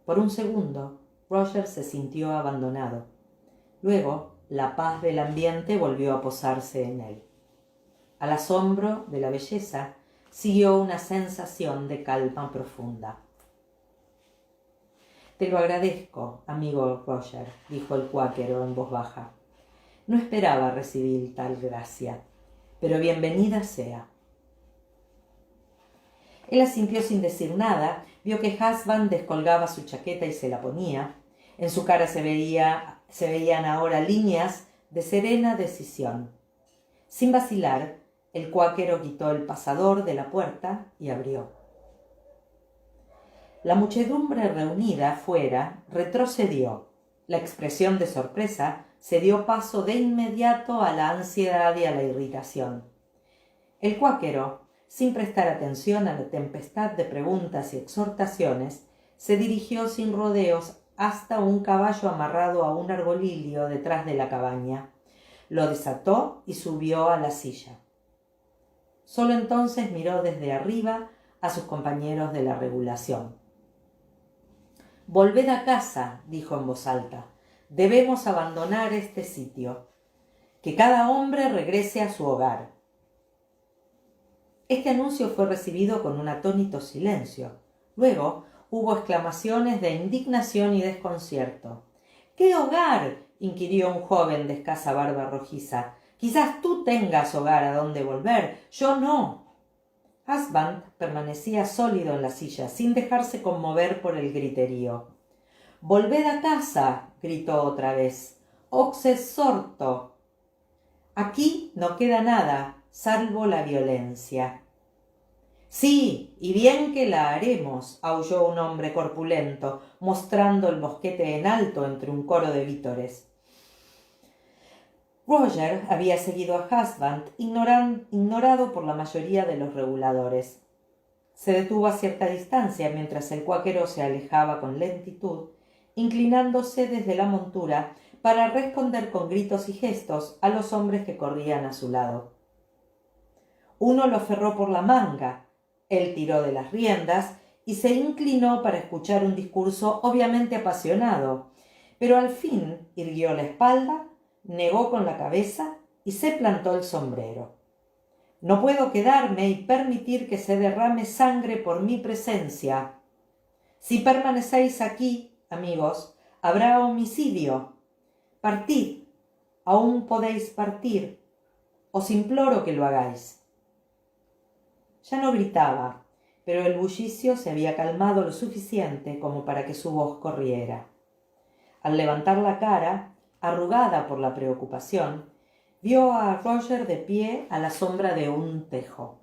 Por un segundo, Roger se sintió abandonado. Luego, la paz del ambiente volvió a posarse en él. Al asombro de la belleza siguió una sensación de calma profunda. «Te lo agradezco, amigo Roger», dijo el cuáquero en voz baja. «No esperaba recibir tal gracia, pero bienvenida sea». Él asintió sin decir nada, vio que Husband descolgaba su chaqueta y se la ponía. En su cara se veían ahora líneas de serena decisión. Sin vacilar, el cuáquero quitó el pasador de la puerta y abrió. La muchedumbre reunida fuera retrocedió. La expresión de sorpresa se dio paso de inmediato a la ansiedad y a la irritación. El cuáquero, sin prestar atención a la tempestad de preguntas y exhortaciones, se dirigió sin rodeos hasta un caballo amarrado a un arbolillo detrás de la cabaña. Lo desató y subió a la silla. Solo entonces miró desde arriba a sus compañeros de la regulación. «Volved a casa», dijo en voz alta. «Debemos abandonar este sitio. Que cada hombre regrese a su hogar». Este anuncio fue recibido con un atónito silencio. Luego hubo exclamaciones de indignación y desconcierto. «¿Qué hogar?», inquirió un joven de escasa barba rojiza. «Quizás tú tengas hogar a donde volver, yo no». Husband permanecía sólido en la silla, sin dejarse conmover por el griterío. «¡Volved a casa!», gritó otra vez. «Ox exhorto». «Aquí no queda nada, salvo la violencia». «Sí, y bien que la haremos», aulló un hombre corpulento, mostrando el mosquete en alto entre un coro de vítores. Roger había seguido a Husband, ignorado por la mayoría de los reguladores. Se detuvo a cierta distancia mientras el cuáquero se alejaba con lentitud, inclinándose desde la montura para responder con gritos y gestos a los hombres que corrían a su lado. Uno lo aferró por la manga, él tiró de las riendas y se inclinó para escuchar un discurso obviamente apasionado, pero al fin irguió la espalda, negó con la cabeza y se plantó el sombrero. No puedo quedarme y permitir que se derrame sangre por mi presencia. Si permanecéis aquí, amigos, habrá homicidio. Partid, aún podéis partir. Os imploro que lo hagáis. Ya no gritaba, pero el bullicio se había calmado lo suficiente como para que su voz corriera. Al levantar la cara, arrugada por la preocupación, vio a Roger de pie a la sombra de un tejo.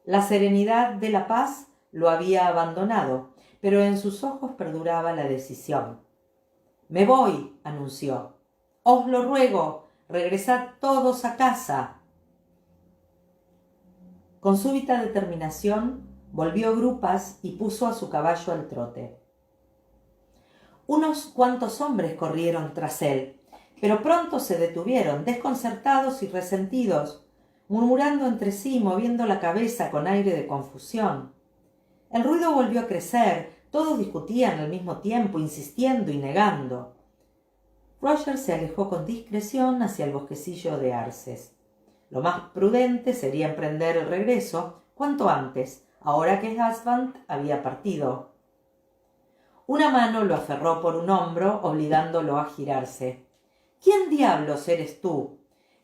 La serenidad de la paz lo había abandonado, pero en sus ojos perduraba la decisión. «Me voy», anunció. «Os lo ruego, regresad todos a casa». Con súbita determinación, volvió grupas y puso a su caballo al trote. Unos cuantos hombres corrieron tras él, pero pronto se detuvieron, desconcertados y resentidos, murmurando entre sí, moviendo la cabeza con aire de confusión. El ruido volvió a crecer, todos discutían al mismo tiempo, insistiendo y negando. Roger se alejó con discreción hacia el bosquecillo de arces. Lo más prudente sería emprender el regreso cuanto antes, ahora que Husband había partido. Una mano lo aferró por un hombro, obligándolo a girarse. «¿Quién diablos eres tú?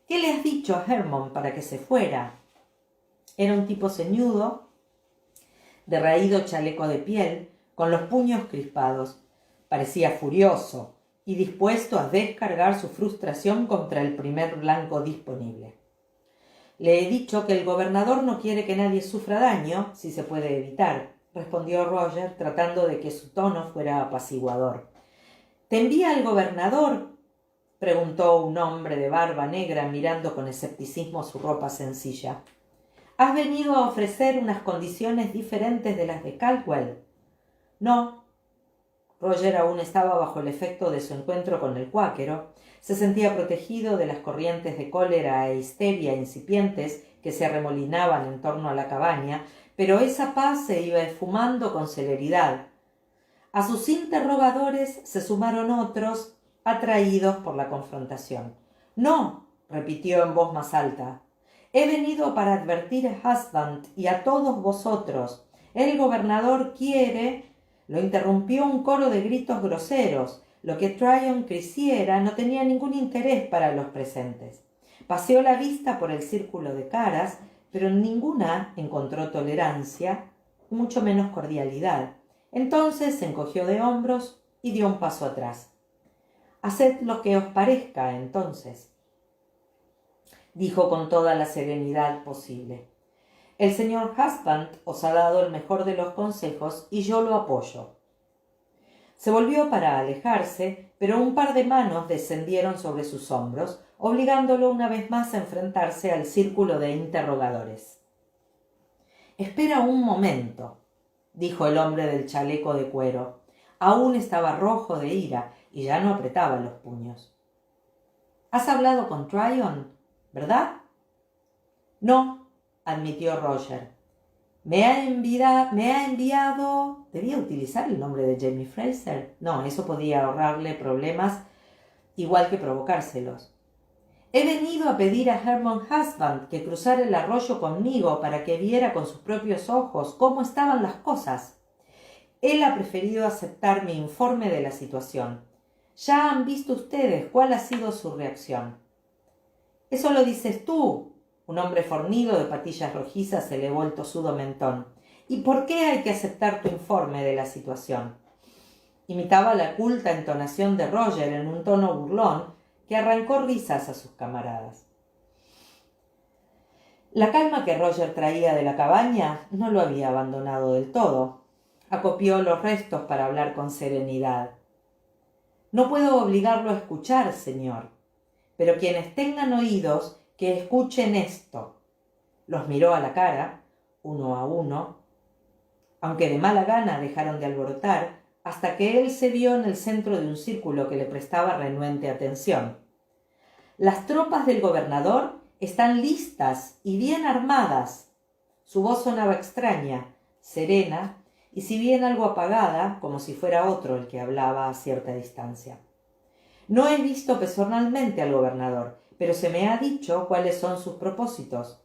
¿Qué le has dicho a Hermon para que se fuera?» Era un tipo ceñudo, de raído chaleco de piel, con los puños crispados. Parecía furioso y dispuesto a descargar su frustración contra el primer blanco disponible. «Le he dicho que el gobernador no quiere que nadie sufra daño, si se puede evitar», respondió Roger, tratando de que su tono fuera apaciguador. «¿Te envía el gobernador?», preguntó un hombre de barba negra mirando con escepticismo su ropa sencilla. «¿Has venido a ofrecer unas condiciones diferentes de las de Caldwell?» «No». Roger aún estaba bajo el efecto de su encuentro con el cuáquero. Se sentía protegido de las corrientes de cólera e histeria incipientes que se arremolinaban en torno a la cabaña, pero esa paz se iba esfumando con celeridad. A sus interrogadores se sumaron otros, atraídos por la confrontación. «No», repitió en voz más alta, «he venido para advertir a Husband y a todos vosotros. El gobernador quiere…» Lo interrumpió un coro de gritos groseros. Lo que Tryon creciera no tenía ningún interés para los presentes. Paseó la vista por el círculo de caras, pero en ninguna encontró tolerancia, mucho menos cordialidad. Entonces se encogió de hombros y dio un paso atrás. «Haced lo que os parezca, entonces», dijo con toda la serenidad posible. «El señor Husband os ha dado el mejor de los consejos y yo lo apoyo». Se volvió para alejarse, pero un par de manos descendieron sobre sus hombros, obligándolo una vez más a enfrentarse al círculo de interrogadores. «Espera un momento», dijo el hombre del chaleco de cuero. Aún estaba rojo de ira y ya no apretaba los puños. «¿Has hablado con Tryon, verdad?» «No», admitió Roger. Me ha enviado... ¿Debía utilizar el nombre de Jamie Fraser? No, eso podía ahorrarle problemas, igual que provocárselos. «He venido a pedir a Hermon Husband que cruzara el arroyo conmigo para que viera con sus propios ojos cómo estaban las cosas. Él ha preferido aceptar mi informe de la situación. Ya han visto ustedes cuál ha sido su reacción». «Eso lo dices tú». Un hombre fornido de patillas rojizas elevó el tosudo mentón. «¿Y por qué hay que aceptar tu informe de la situación?». Imitaba la culta entonación de Roger en un tono burlón que arrancó risas a sus camaradas. La calma que Roger traía de la cabaña no lo había abandonado del todo. Acopió los restos para hablar con serenidad. «No puedo obligarlo a escuchar, señor, pero quienes tengan oídos, que escuchen esto». Los miró a la cara, uno a uno, aunque de mala gana dejaron de alborotar, hasta que él se vio en el centro de un círculo que le prestaba renuente atención. «Las tropas del gobernador están listas y bien armadas». Su voz sonaba extraña, serena, y si bien algo apagada, como si fuera otro el que hablaba a cierta distancia. «No he visto personalmente al gobernador, pero se me ha dicho cuáles son sus propósitos.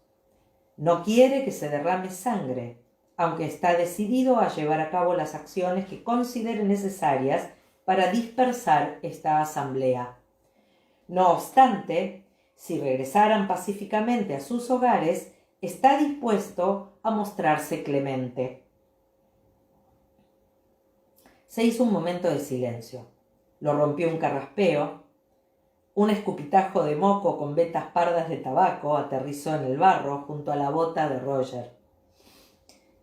No quiere que se derrame sangre, aunque está decidido a llevar a cabo las acciones que considere necesarias para dispersar esta asamblea. No obstante, si regresaran pacíficamente a sus hogares, está dispuesto a mostrarse clemente. Se hizo un momento de silencio. Lo rompió un carraspeo. Un escupitajo de moco con vetas pardas de tabaco aterrizó en el barro junto a la bota de Roger.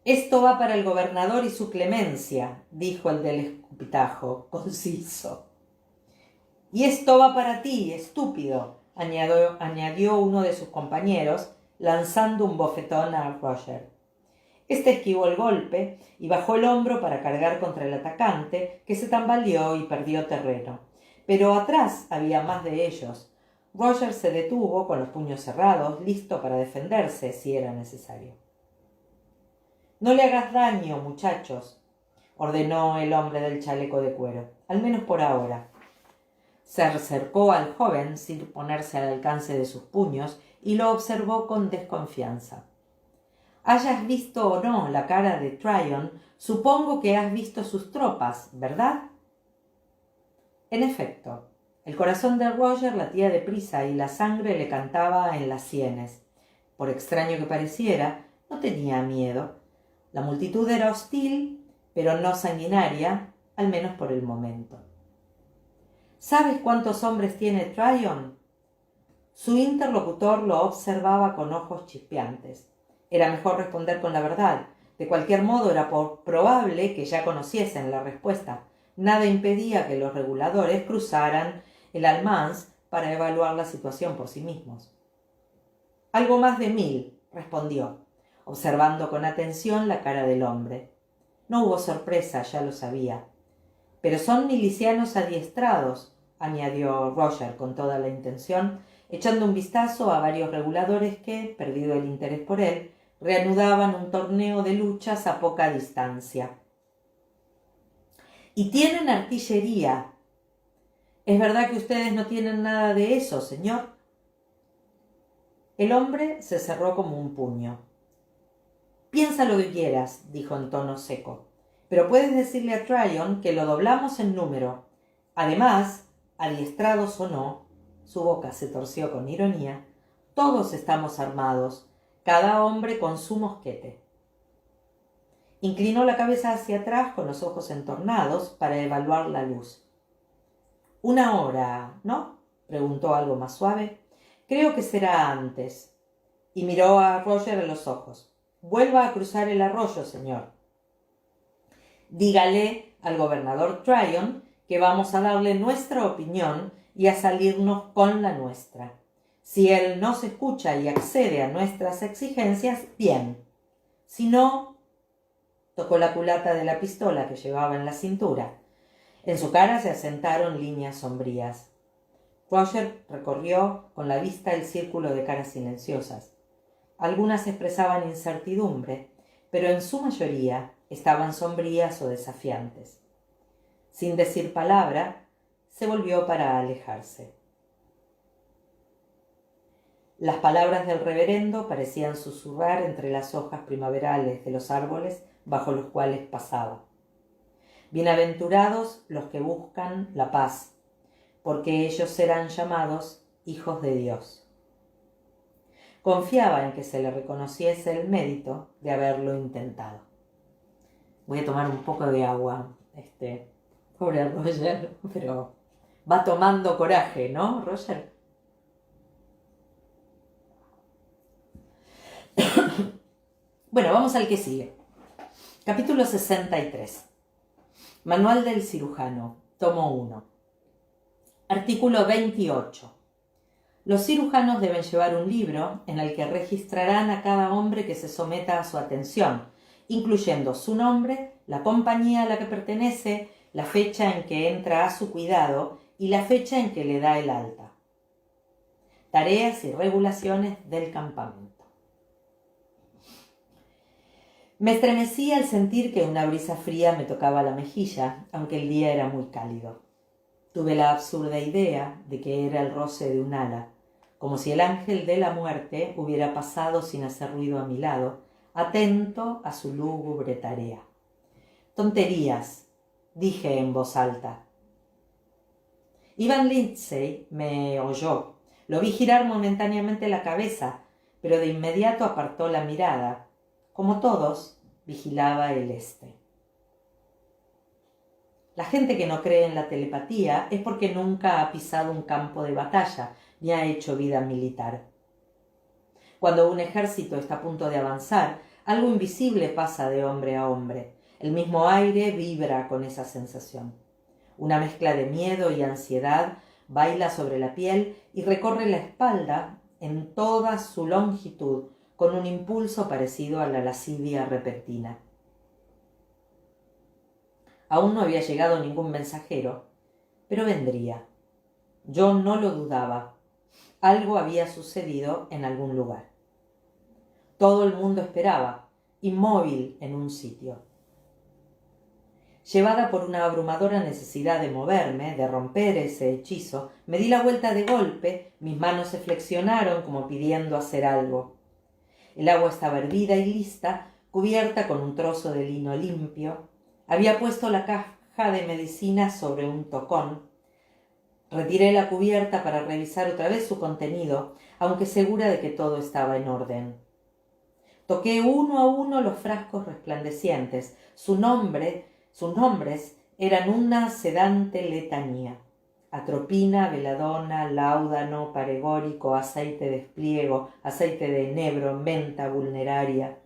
«Esto va para el gobernador y su clemencia», dijo el del escupitajo, conciso. «Y esto va para ti, estúpido», añadió uno de sus compañeros, lanzando un bofetón a Roger. Este esquivó el golpe y bajó el hombro para cargar contra el atacante, que se tambaleó y perdió terreno. Pero atrás había más de ellos. Roger se detuvo con los puños cerrados, listo para defenderse si era necesario. «No le hagas daño, muchachos», ordenó el hombre del chaleco de cuero, «al menos por ahora». Se acercó al joven sin ponerse al alcance de sus puños y lo observó con desconfianza. «Hayas visto o no la cara de Tryon, supongo que has visto sus tropas, ¿verdad?» En efecto, el corazón de Roger latía deprisa y la sangre le cantaba en las sienes. Por extraño que pareciera, no tenía miedo. La multitud era hostil, pero no sanguinaria, al menos por el momento. «¿Sabes cuántos hombres tiene Tryon?» Su interlocutor lo observaba con ojos chispeantes. Era mejor responder con la verdad. De cualquier modo, era probable que ya conociesen la respuesta. Nada impedía que los reguladores cruzaran el Almans para evaluar la situación por sí mismos. «Algo más de 1000», respondió, observando con atención la cara del hombre. No hubo sorpresa, ya lo sabía. «Pero son milicianos adiestrados», añadió Roger con toda la intención, echando un vistazo a varios reguladores que, perdido el interés por él, reanudaban un torneo de luchas a poca distancia. «Y tienen artillería. ¿Es verdad que ustedes no tienen nada de eso, señor?» El hombre se cerró como un puño. «Piensa lo que quieras», dijo en tono seco, «pero puedes decirle a Tryon que lo doblamos en número. Además, adiestrados o no», su boca se torció con ironía, «todos estamos armados, cada hombre con su mosquete». Inclinó la cabeza hacia atrás con los ojos entornados para evaluar la luz. «Una hora, ¿no?», preguntó algo más suave. «Creo que será antes». Y miró a Roger en los ojos. «Vuelva a cruzar el arroyo, señor. Dígale al gobernador Tryon que vamos a darle nuestra opinión y a salirnos con la nuestra. Si él nos escucha y accede a nuestras exigencias, bien. Si no», tocó la culata de la pistola que llevaba en la cintura. En su cara se asentaron líneas sombrías. Roger recorrió con la vista el círculo de caras silenciosas. Algunas expresaban incertidumbre, pero en su mayoría estaban sombrías o desafiantes. Sin decir palabra, se volvió para alejarse. Las palabras del reverendo parecían susurrar entre las hojas primaverales de los árboles bajo los cuales pasaba. «Bienaventurados los que buscan la paz, porque ellos serán llamados hijos de Dios». Confiaba en que se le reconociese el mérito de haberlo intentado. Voy a tomar un poco de agua, pobre Roger, pero va tomando coraje, ¿no, Roger? Bueno, vamos al que sigue. Capítulo 63. Manual del cirujano, tomo 1. Artículo 28. Los cirujanos deben llevar un libro en el que registrarán a cada hombre que se someta a su atención, incluyendo su nombre, la compañía a la que pertenece, la fecha en que entra a su cuidado y la fecha en que le da el alta. Tareas y regulaciones del campamento. Me estremecí al sentir que una brisa fría me tocaba la mejilla, aunque el día era muy cálido. Tuve la absurda idea de que era el roce de un ala, como si el ángel de la muerte hubiera pasado sin hacer ruido a mi lado, atento a su lúgubre tarea. «Tonterías», dije en voz alta. Ivan Lindsay me oyó. Lo vi girar momentáneamente la cabeza, pero de inmediato apartó la mirada. Como todos, vigilaba el este. La gente que no cree en la telepatía es porque nunca ha pisado un campo de batalla ni ha hecho vida militar. Cuando un ejército está a punto de avanzar, algo invisible pasa de hombre a hombre. El mismo aire vibra con esa sensación. Una mezcla de miedo y ansiedad baila sobre la piel y recorre la espalda en toda su longitud con un impulso parecido a la lascivia repentina. Aún no había llegado ningún mensajero, pero vendría. Yo no lo dudaba. Algo había sucedido en algún lugar. Todo el mundo esperaba, inmóvil en un sitio. Llevada por una abrumadora necesidad de moverme, de romper ese hechizo, me di la vuelta de golpe, mis manos se flexionaron como pidiendo hacer algo. El agua estaba hervida y lista, cubierta con un trozo de lino limpio. Había puesto la caja de medicina sobre un tocón. Retiré la cubierta para revisar otra vez su contenido, aunque segura de que todo estaba en orden. Toqué uno a uno los frascos resplandecientes. Sus nombres eran una sedante letanía: atropina, beladona, láudano, paregórico, aceite de espliego, aceite de enebro, menta vulneraria,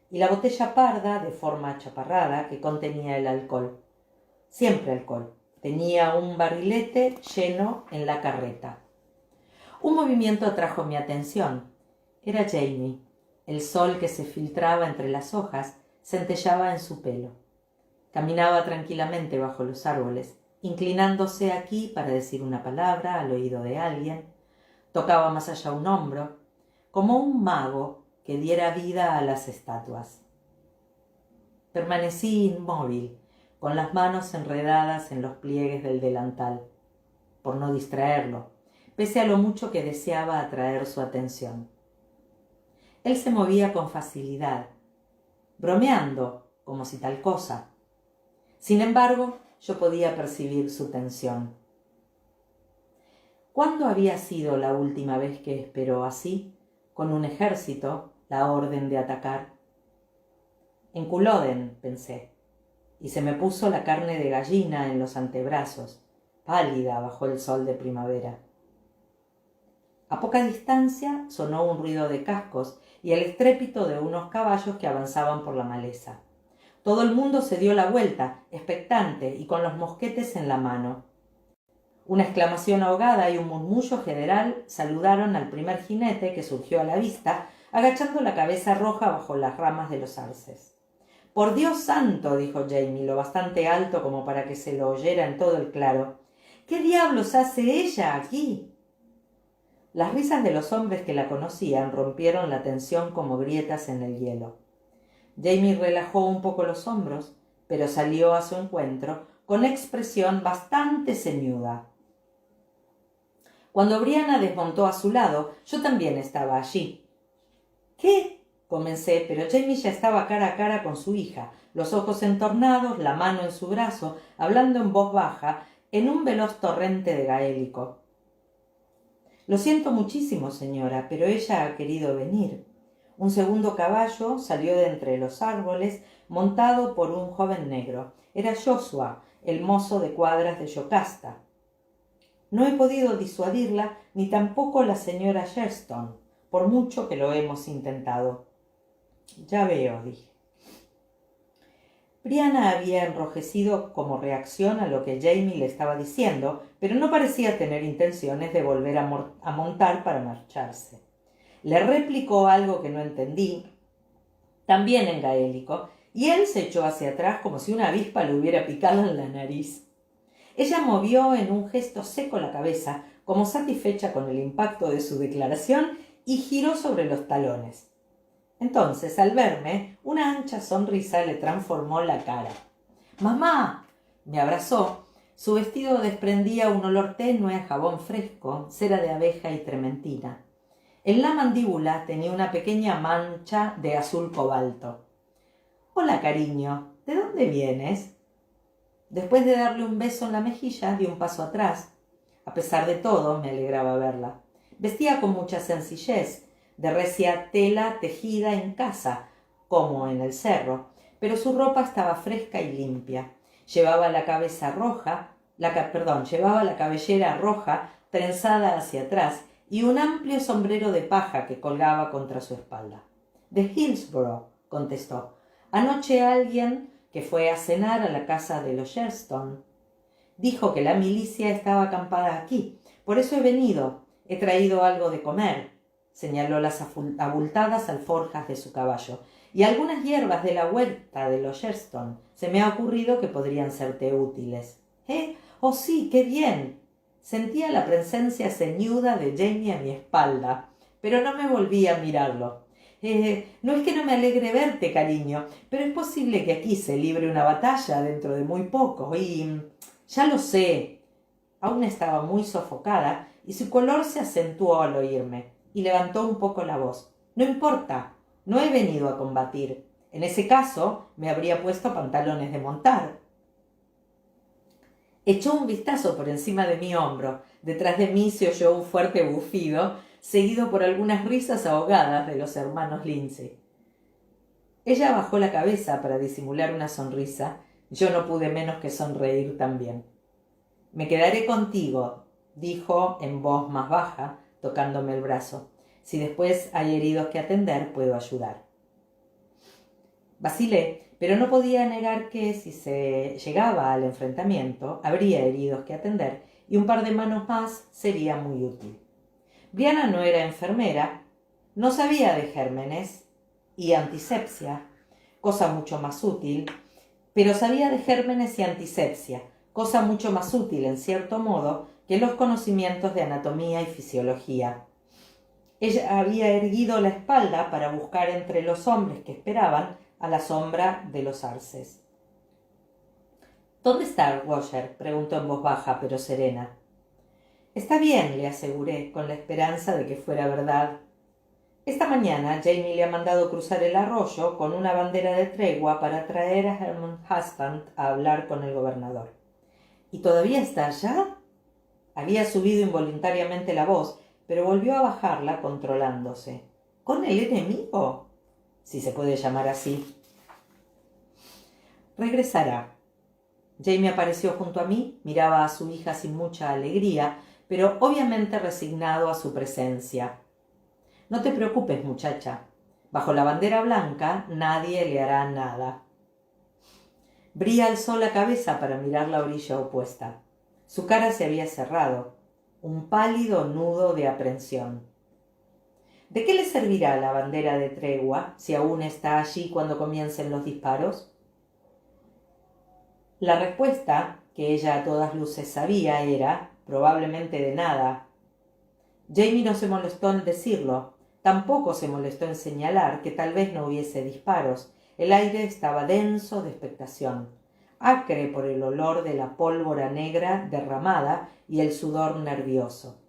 y la botella parda de forma achaparrada que contenía el alcohol. Siempre alcohol. Tenía un barrilete lleno en la carreta. Un movimiento atrajo mi atención. Era Jamie. El sol que se filtraba entre las hojas centellaba en su pelo. Caminaba tranquilamente bajo los árboles, inclinándose aquí para decir una palabra al oído de alguien. Tocaba más allá un hombro, como un mago que diera vida a las estatuas. Permanecí inmóvil, con las manos enredadas en los pliegues del delantal, por no distraerlo, pese a lo mucho que deseaba atraer su atención. Él se movía con facilidad, bromeando como si tal cosa. Sin embargo, yo podía percibir su tensión. ¿Cuándo había sido la última vez que esperó así, con un ejército, la orden de atacar? En Culloden, pensé, y se me puso la carne de gallina en los antebrazos, pálida bajo el sol de primavera. A poca distancia sonó un ruido de cascos y el estrépito de unos caballos que avanzaban por la maleza. Todo el mundo se dio la vuelta, expectante y con los mosquetes en la mano. Una exclamación ahogada y un murmullo general saludaron al primer jinete que surgió a la vista, agachando la cabeza roja bajo las ramas de los arces. «Por Dios santo», dijo Jamie, lo bastante alto como para que se lo oyera en todo el claro. «¿Qué diablos hace ella aquí?» Las risas de los hombres que la conocían rompieron la tensión como grietas en el hielo. Jamie relajó un poco los hombros, pero salió a su encuentro con expresión bastante ceñuda. Cuando Brianna desmontó a su lado, yo también estaba allí. «¿Qué?» comencé, pero Jamie ya estaba cara a cara con su hija, los ojos entornados, la mano en su brazo, hablando en voz baja, en un veloz torrente de gaélico. «Lo siento muchísimo, señora, pero ella ha querido venir». Un segundo caballo salió de entre los árboles, montado por un joven negro. Era Joshua, el mozo de cuadras de Yocasta. No he podido disuadirla, ni tampoco la señora Sherston, por mucho que lo hemos intentado. «Ya veo», dije. Brianna había enrojecido como reacción a lo que Jamie le estaba diciendo, pero no parecía tener intenciones de volver a montar para marcharse. Le replicó algo que no entendí, también en gaélico, y él se echó hacia atrás como si una avispa le hubiera picado en la nariz. Ella movió en un gesto seco la cabeza, como satisfecha con el impacto de su declaración, y giró sobre los talones. Entonces, al verme, una ancha sonrisa le transformó la cara. «¡Mamá!», me abrazó. Su vestido desprendía un olor tenue a jabón fresco, cera de abeja y trementina. En la mandíbula tenía una pequeña mancha de azul cobalto. «Hola, cariño, ¿de dónde vienes?» Después de darle un beso en la mejilla, di un paso atrás. A pesar de todo, me alegraba verla. Vestía con mucha sencillez, de recia tela tejida en casa, como en el cerro, pero su ropa estaba fresca y limpia. Llevaba la cabellera roja trenzada hacia atrás y un amplio sombrero de paja que colgaba contra su espalda. «De Hillsborough», contestó. «Anoche alguien que fue a cenar a la casa de los Sherston dijo que la milicia estaba acampada aquí. Por eso he venido. He traído algo de comer», señaló las abultadas alforjas de su caballo, «y algunas hierbas de la huerta de los Sherston. Se me ha ocurrido que podrían serte útiles». «Oh, sí, qué bien». Sentía la presencia ceñuda de Jamie a mi espalda, pero no me volví a mirarlo. «No es que no me alegre verte, cariño, pero es posible que aquí se libre una batalla dentro de muy poco, y...» «Ya lo sé». Aún estaba muy sofocada y su color se acentuó al oírme, y levantó un poco la voz. «No importa, no he venido a combatir. En ese caso me habría puesto pantalones de montar». Echó un vistazo por encima de mi hombro. Detrás de mí se oyó un fuerte bufido, seguido por algunas risas ahogadas de los hermanos Lindsay. Ella bajó la cabeza para disimular una sonrisa. Yo no pude menos que sonreír también. «Me quedaré contigo», dijo en voz más baja, tocándome el brazo. «Si después hay heridos que atender, puedo ayudar». Vacilé, pero no podía negar que, si se llegaba al enfrentamiento, habría heridos que atender y un par de manos más sería muy útil. Brianna no era enfermera, no sabía de gérmenes y antisepsia, cosa mucho más útil, pero sabía de gérmenes y antisepsia, cosa mucho más útil, en cierto modo, que los conocimientos de anatomía y fisiología. Ella había erguido la espalda para buscar entre los hombres que esperaban a la sombra de los arces. «¿Dónde está Roger?», preguntó en voz baja pero serena. «Está bien», le aseguré, con la esperanza de que fuera verdad. «Esta mañana Jamie le ha mandado cruzar el arroyo con una bandera de tregua para traer a Herman Husband a hablar con el gobernador». «¿Y todavía está allá?». Había subido involuntariamente la voz, pero volvió a bajarla controlándose. «¿Con el enemigo?», si se puede llamar así. «Regresará». Jamie apareció junto a mí, miraba a su hija sin mucha alegría, pero obviamente resignado a su presencia. «No te preocupes, muchacha. Bajo la bandera blanca nadie le hará nada». Bree alzó la cabeza para mirar la orilla opuesta. Su cara se había cerrado, un pálido nudo de aprensión. ¿De qué le servirá la bandera de tregua si aún está allí cuando comiencen los disparos? La respuesta, que ella a todas luces sabía, era probablemente de nada. Jamie no se molestó en decirlo, tampoco se molestó en señalar que tal vez no hubiese disparos. El aire estaba denso de expectación, acre por el olor de la pólvora negra derramada y el sudor nervioso.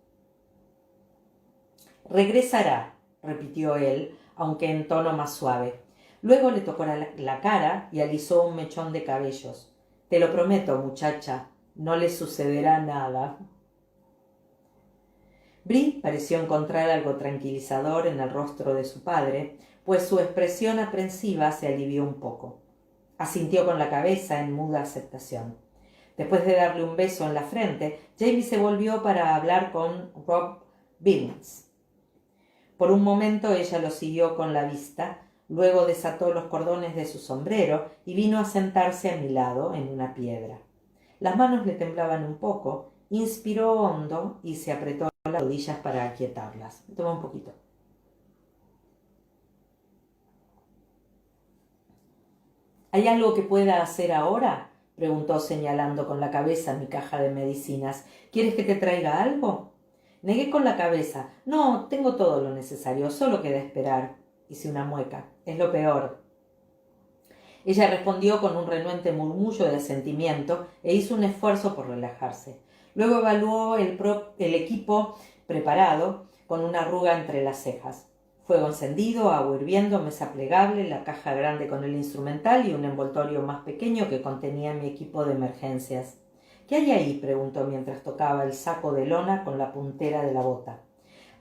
«Regresará», repitió él, aunque en tono más suave. Luego le tocó la cara y alisó un mechón de cabellos. «Te lo prometo, muchacha, no le sucederá nada». Bree pareció encontrar algo tranquilizador en el rostro de su padre, pues su expresión aprensiva se alivió un poco. Asintió con la cabeza en muda aceptación. Después de darle un beso en la frente, Jamie se volvió para hablar con Rob Billings. Por un momento ella lo siguió con la vista, luego desató los cordones de su sombrero y vino a sentarse a mi lado en una piedra. Las manos le temblaban un poco, inspiró hondo y se apretó las rodillas para aquietarlas. Toma un poquito. «¿Hay algo que pueda hacer ahora?», preguntó señalando con la cabeza mi caja de medicinas. «¿Quieres que te traiga algo?». Negué con la cabeza. «No, tengo todo lo necesario, solo queda esperar». Hice una mueca. «Es lo peor». Ella respondió con un renuente murmullo de asentimiento e hizo un esfuerzo por relajarse. Luego evaluó el equipo preparado, con una arruga entre las cejas. Fuego encendido, agua hirviendo, mesa plegable, la caja grande con el instrumental y un envoltorio más pequeño que contenía mi equipo de emergencias. —¿Qué hay ahí? —preguntó mientras tocaba el saco de lona con la puntera de la bota.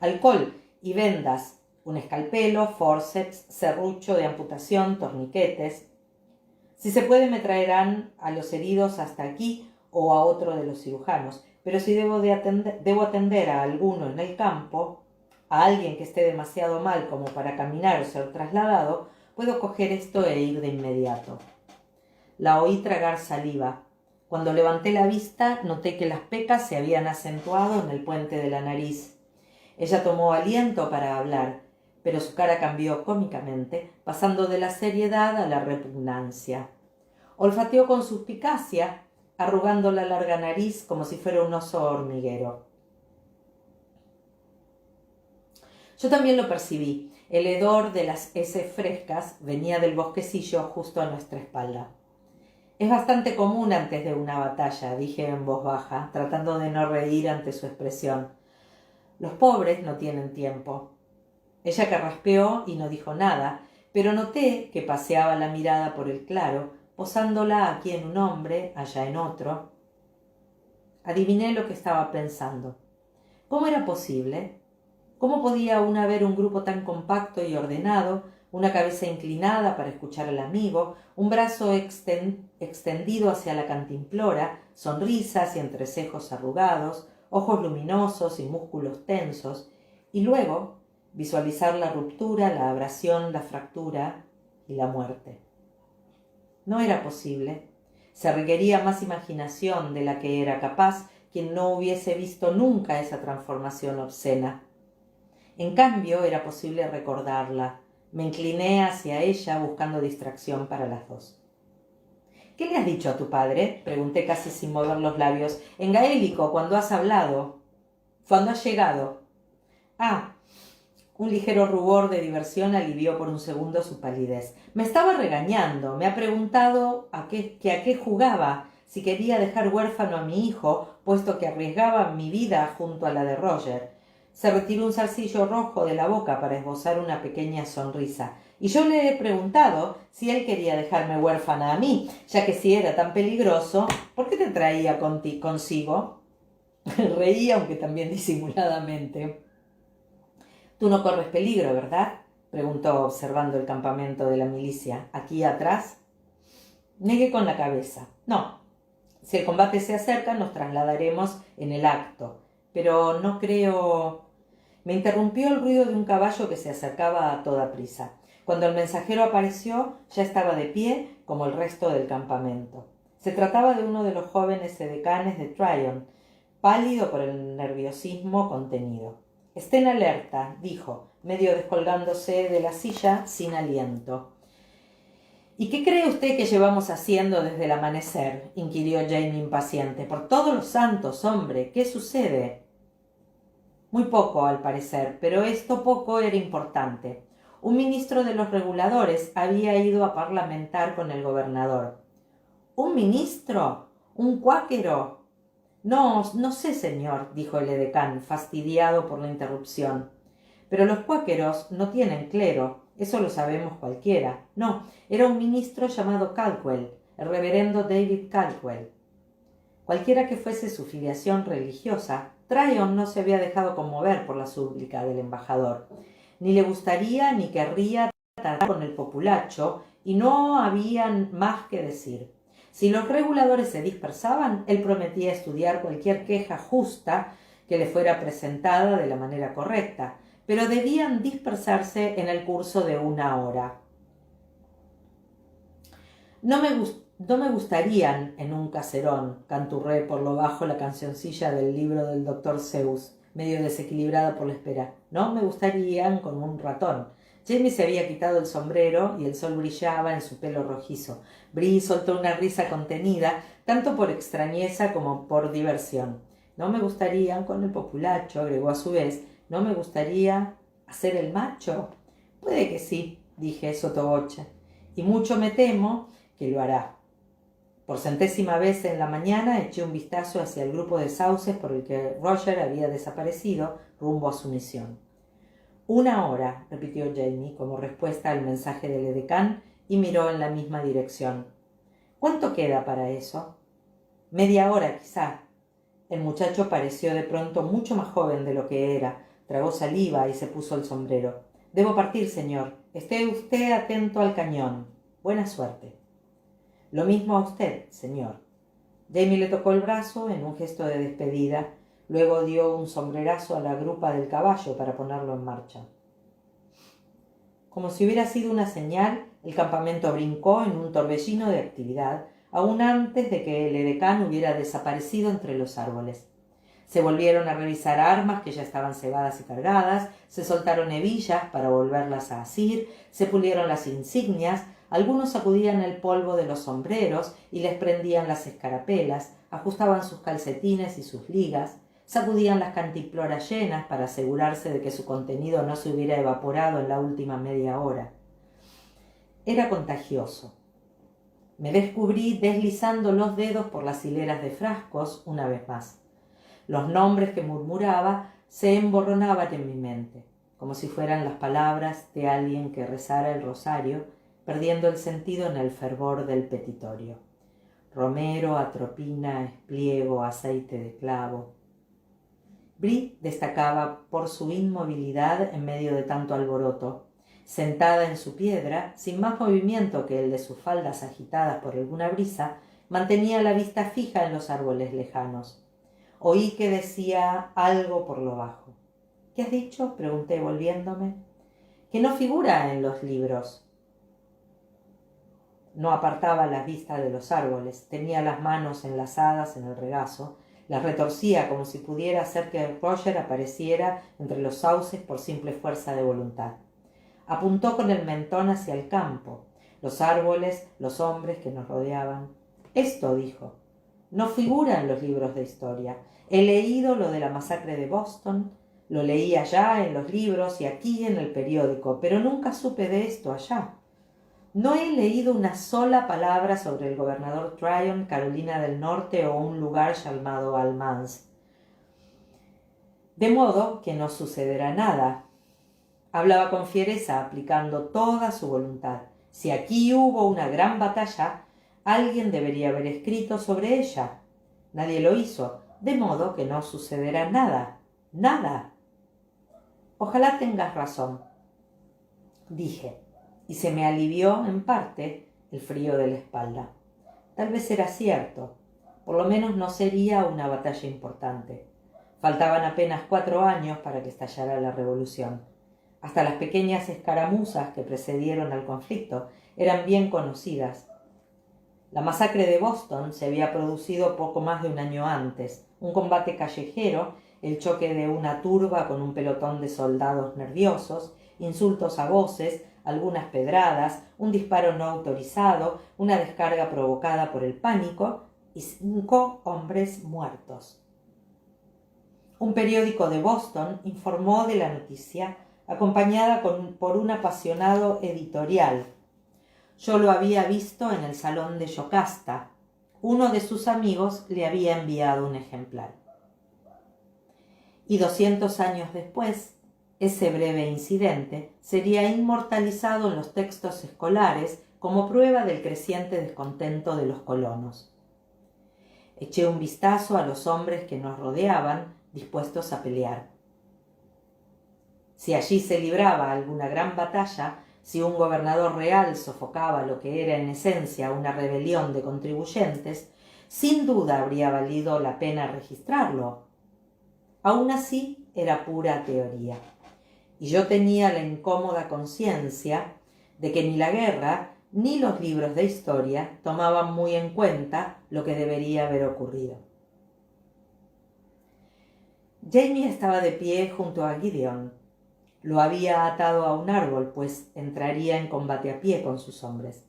—Alcohol y vendas, un escalpelo, forceps, serrucho de amputación, torniquetes. Si se puede me traerán a los heridos hasta aquí o a otro de los cirujanos, pero si debo atender a alguno en el campo, a alguien que esté demasiado mal como para caminar o ser trasladado, puedo coger esto e ir de inmediato. La oí tragar saliva. Cuando levanté la vista, noté que las pecas se habían acentuado en el puente de la nariz. Ella tomó aliento para hablar, pero su cara cambió cómicamente, pasando de la seriedad a la repugnancia. Olfateó con suspicacia, arrugando la larga nariz como si fuera un oso hormiguero. Yo también lo percibí. El hedor de las heces frescas venía del bosquecillo justo a nuestra espalda. —Es bastante común antes de una batalla —dije en voz baja, tratando de no reír ante su expresión. Los pobres no tienen tiempo. Ella carraspeó y no dijo nada, pero noté que paseaba la mirada por el claro, posándola aquí en un hombre, allá en otro. Adiviné lo que estaba pensando. ¿Cómo era posible? ¿Cómo podía una ver un grupo tan compacto y ordenado, una cabeza inclinada para escuchar al amigo, un brazo extendido hacia la cantimplora, sonrisas y entrecejos arrugados, ojos luminosos y músculos tensos, y luego visualizar la ruptura, la abrasión, la fractura y la muerte? No era posible. Se requería más imaginación de la que era capaz quien no hubiese visto nunca esa transformación obscena. En cambio, era posible recordarla. Me incliné hacia ella buscando distracción para las dos. —¿Qué le has dicho a tu padre? —pregunté casi sin mover los labios. —En gaélico, cuando has hablado. —Cuando has llegado. —Ah. Un ligero rubor de diversión alivió por un segundo su palidez. Me estaba regañando. Me ha preguntado a qué jugaba, si quería dejar huérfano a mi hijo, puesto que arriesgaba mi vida junto a la de Roger. Se retiró un zarcillo rojo de la boca para esbozar una pequeña sonrisa. Y yo le he preguntado si él quería dejarme huérfana a mí, ya que si era tan peligroso, ¿por qué te traía consigo? Reí, aunque también disimuladamente. —Tú no corres peligro, ¿verdad? —preguntó observando el campamento de la milicia. —¿Aquí atrás? Negué con la cabeza. —No. Si el combate se acerca, nos trasladaremos en el acto. Pero no creo... Me interrumpió el ruido de un caballo que se acercaba a toda prisa. Cuando el mensajero apareció, ya estaba de pie, como el resto del campamento. Se trataba de uno de los jóvenes edecanes de Tryon, pálido por el nerviosismo contenido. —Estén alerta —dijo, medio descolgándose de la silla sin aliento. —¿Y qué cree usted que llevamos haciendo desde el amanecer? —inquirió Jane impaciente. —Por todos los santos, hombre, ¿qué sucede? Muy poco, al parecer, pero esto poco era importante. Un ministro de los reguladores había ido a parlamentar con el gobernador. —¿Un ministro? ¿Un cuáquero? —No sé, señor —dijo el edecán, fastidiado por la interrupción—. Pero los cuáqueros no tienen clero, eso lo sabemos cualquiera. No, era un ministro llamado Caldwell, el reverendo David Caldwell. Cualquiera que fuese su filiación religiosa, Tryon no se había dejado conmover por la súplica del embajador. Ni le gustaría ni querría tratar con el populacho, y no había más que decir. Si los reguladores se dispersaban, él prometía estudiar cualquier queja justa que le fuera presentada de la manera correcta, pero debían dispersarse en el curso de 1 hora. No me gustarían en un caserón, canturré por lo bajo la cancioncilla del libro del doctor Seuss, medio desequilibrada por la espera. No me gustarían con un ratón. Jamie se había quitado el sombrero y el sol brillaba en su pelo rojizo. Bree soltó una risa contenida, tanto por extrañeza como por diversión. No me gustarían con el populacho, agregó a su vez. No me gustaría hacer el macho. Puede que sí, dije sotoboche, y mucho me temo que lo hará. Por 100ª vez en la mañana eché un vistazo hacia el grupo de sauces por el que Roger había desaparecido rumbo a su misión. 1 hora, repitió Jamie como respuesta al mensaje del edecán y miró en la misma dirección. ¿Cuánto queda para eso? Media hora, quizá. El muchacho pareció de pronto mucho más joven de lo que era. Tragó saliva y se puso el sombrero. Debo partir, señor. Esté usted atento al cañón. Buena suerte. Lo mismo a usted, señor. Jamie le tocó el brazo en un gesto de despedida. Luego dio un sombrerazo a la grupa del caballo para ponerlo en marcha. Como si hubiera sido una señal, el campamento brincó en un torbellino de actividad, aún antes de que el edecán hubiera desaparecido entre los árboles. Se volvieron a revisar armas que ya estaban cebadas y cargadas, se soltaron hebillas para volverlas a asir, se pulieron las insignias, algunos sacudían el polvo de los sombreros y les prendían las escarapelas, ajustaban sus calcetines y sus ligas, sacudían las cantimploras llenas para asegurarse de que su contenido no se hubiera evaporado en la última media hora. Era contagioso. Me descubrí deslizando los dedos por las hileras de frascos una vez más. Los nombres que murmuraba se emborronaban en mi mente, como si fueran las palabras de alguien que rezara el rosario, perdiendo el sentido en el fervor del petitorio. Romero, atropina, espliego, aceite de clavo. Brie destacaba por su inmovilidad en medio de tanto alboroto. Sentada en su piedra, sin más movimiento que el de sus faldas agitadas por alguna brisa, mantenía la vista fija en los árboles lejanos. Oí que decía algo por lo bajo. ¿Qué has dicho?, pregunté volviéndome. Que no figura en los libros. No apartaba la vista de los árboles, tenía las manos enlazadas en el regazo, las retorcía como si pudiera hacer que Roger apareciera entre los sauces por simple fuerza de voluntad. Apuntó con el mentón hacia el campo, los árboles, los hombres que nos rodeaban. Esto, dijo, no figura en los libros de historia. He leído lo de la masacre de Boston, lo leí allá en los libros y aquí en el periódico, pero nunca supe de esto allá. No he leído una sola palabra sobre el gobernador Tryon, Carolina del Norte o un lugar llamado Almans. De modo que no sucederá nada. Hablaba con fiereza, aplicando toda su voluntad. Si aquí hubo una gran batalla, alguien debería haber escrito sobre ella. Nadie lo hizo, de modo que no sucederá nada. ¡Nada! Ojalá tengas razón, dije, y se me alivió en parte el frío de la espalda. Tal vez era cierto. Por lo menos no sería una batalla importante. Faltaban apenas 4 años para que estallara la revolución. Hasta las pequeñas escaramuzas que precedieron al conflicto eran bien conocidas. La masacre de Boston se había producido poco más de un año antes. Un combate callejero, el choque de una turba con un pelotón de soldados nerviosos, insultos a voces, algunas pedradas, un disparo no autorizado, una descarga provocada por el pánico y 5 hombres muertos. Un periódico de Boston informó de la noticia, acompañada por un apasionado editorial. Yo lo había visto en el salón de Yocasta. Uno de sus amigos le había enviado un ejemplar. Y 200 años después, ese breve incidente sería inmortalizado en los textos escolares como prueba del creciente descontento de los colonos. Eché un vistazo a los hombres que nos rodeaban, dispuestos a pelear. Si allí se libraba alguna gran batalla, si un gobernador real sofocaba lo que era en esencia una rebelión de contribuyentes, sin duda habría valido la pena registrarlo. Aún así, era pura teoría. Y yo tenía la incómoda conciencia de que ni la guerra ni los libros de historia tomaban muy en cuenta lo que debería haber ocurrido. Jamie estaba de pie junto a Gideon. Lo había atado a un árbol, pues entraría en combate a pie con sus hombres.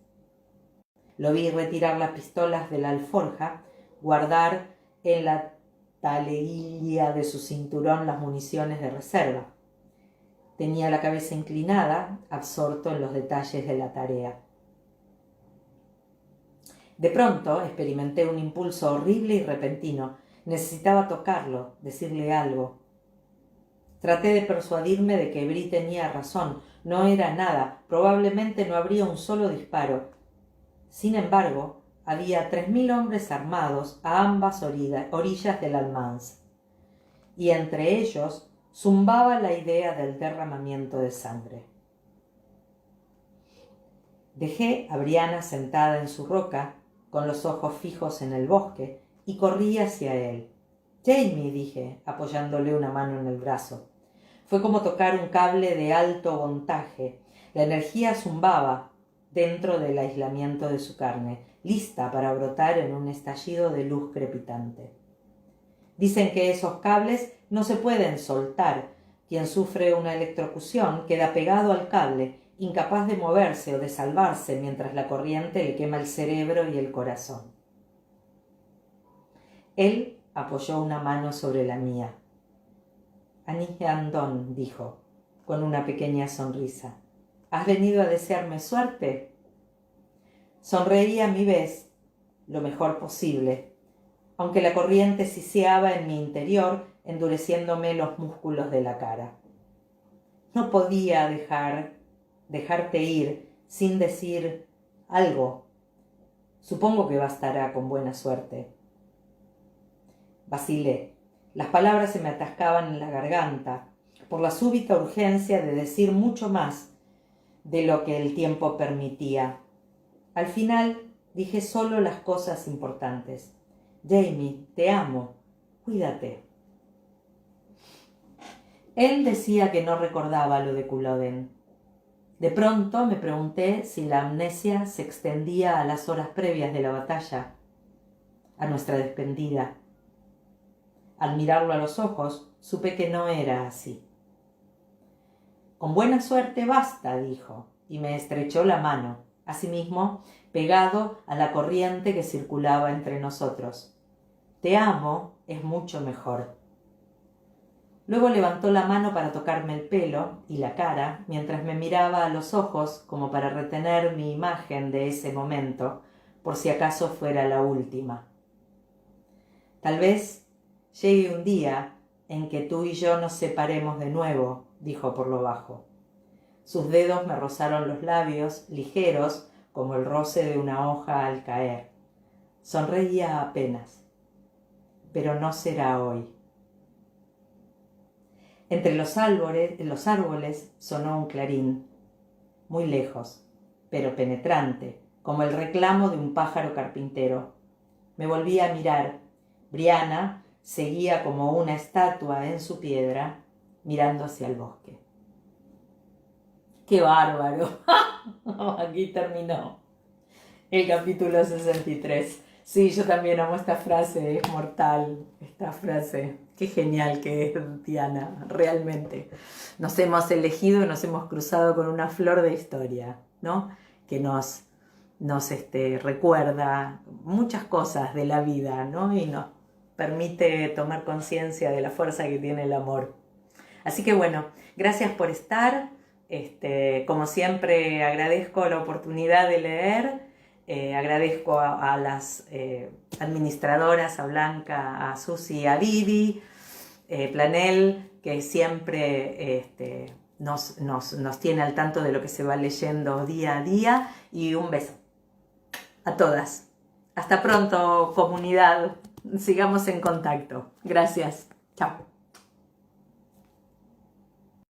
Lo vi retirar las pistolas de la alforja, guardar en la taleguilla de su cinturón las municiones de reserva. Tenía la cabeza inclinada, absorto en los detalles de la tarea. De pronto experimenté un impulso horrible y repentino. Necesitaba tocarlo, decirle algo. Traté de persuadirme de que Brie tenía razón. No era nada. Probablemente no habría un solo disparo. Sin embargo, había 3000 hombres armados a ambas orillas del Almanz. Y entre ellos zumbaba la idea del derramamiento de sangre. Dejé a Brianna sentada en su roca, con los ojos fijos en el bosque, y corrí hacia él. «Jamie», dije, apoyándole una mano en el brazo. Fue como tocar un cable de alto voltaje. La energía zumbaba dentro del aislamiento de su carne, lista para brotar en un estallido de luz crepitante. Dicen que esos cables no se pueden soltar. Quien sufre una electrocución queda pegado al cable, incapaz de moverse o de salvarse mientras la corriente le quema el cerebro y el corazón. Él apoyó una mano sobre la mía. «Annie Andon», dijo, con una pequeña sonrisa. «¿Has venido a desearme suerte?» Sonreí a mi vez, lo mejor posible, aunque la corriente siseaba en mi interior, endureciéndome los músculos de la cara. No podía dejarte ir sin decir algo. Supongo que bastará con buena suerte. Vacilé. Las palabras se me atascaban en la garganta, por la súbita urgencia de decir mucho más de lo que el tiempo permitía. Al final dije solo las cosas importantes. «Jamie, te amo. Cuídate». Él decía que no recordaba lo de Culloden. De pronto me pregunté si la amnesia se extendía a las horas previas de la batalla, a nuestra despedida. Al mirarlo a los ojos, supe que no era así. «Con buena suerte basta», dijo, y me estrechó la mano, asimismo pegado a la corriente que circulaba entre nosotros. «Te amo» es mucho mejor. Luego levantó la mano para tocarme el pelo y la cara, mientras me miraba a los ojos como para retener mi imagen de ese momento, por si acaso fuera la última. «Tal vez llegue un día en que tú y yo nos separemos de nuevo», dijo por lo bajo. Sus dedos me rozaron los labios, ligeros como el roce de una hoja al caer. Sonreía apenas. «Pero no será hoy». Entre los árboles sonó un clarín, muy lejos, pero penetrante, como el reclamo de un pájaro carpintero. Me volví a mirar. Brianna seguía como una estatua en su piedra, mirando hacia el bosque. ¡Qué bárbaro! Aquí terminó el capítulo 63. Sí, yo también amo esta frase, es mortal esta frase. Qué genial que es Diana, realmente. Nos hemos elegido y nos hemos cruzado con una flor de historia, ¿no? Que nos recuerda muchas cosas de la vida, ¿no? Y nos permite tomar conciencia de la fuerza que tiene el amor. Así que bueno, gracias por estar. Como siempre, agradezco la oportunidad de leer. Agradezco a las administradoras, a Blanca, a Susi, a Vivi, Planel, que siempre nos tiene al tanto de lo que se va leyendo día a día. Y un beso a todas. Hasta pronto, comunidad. Sigamos en contacto. Gracias. Chao.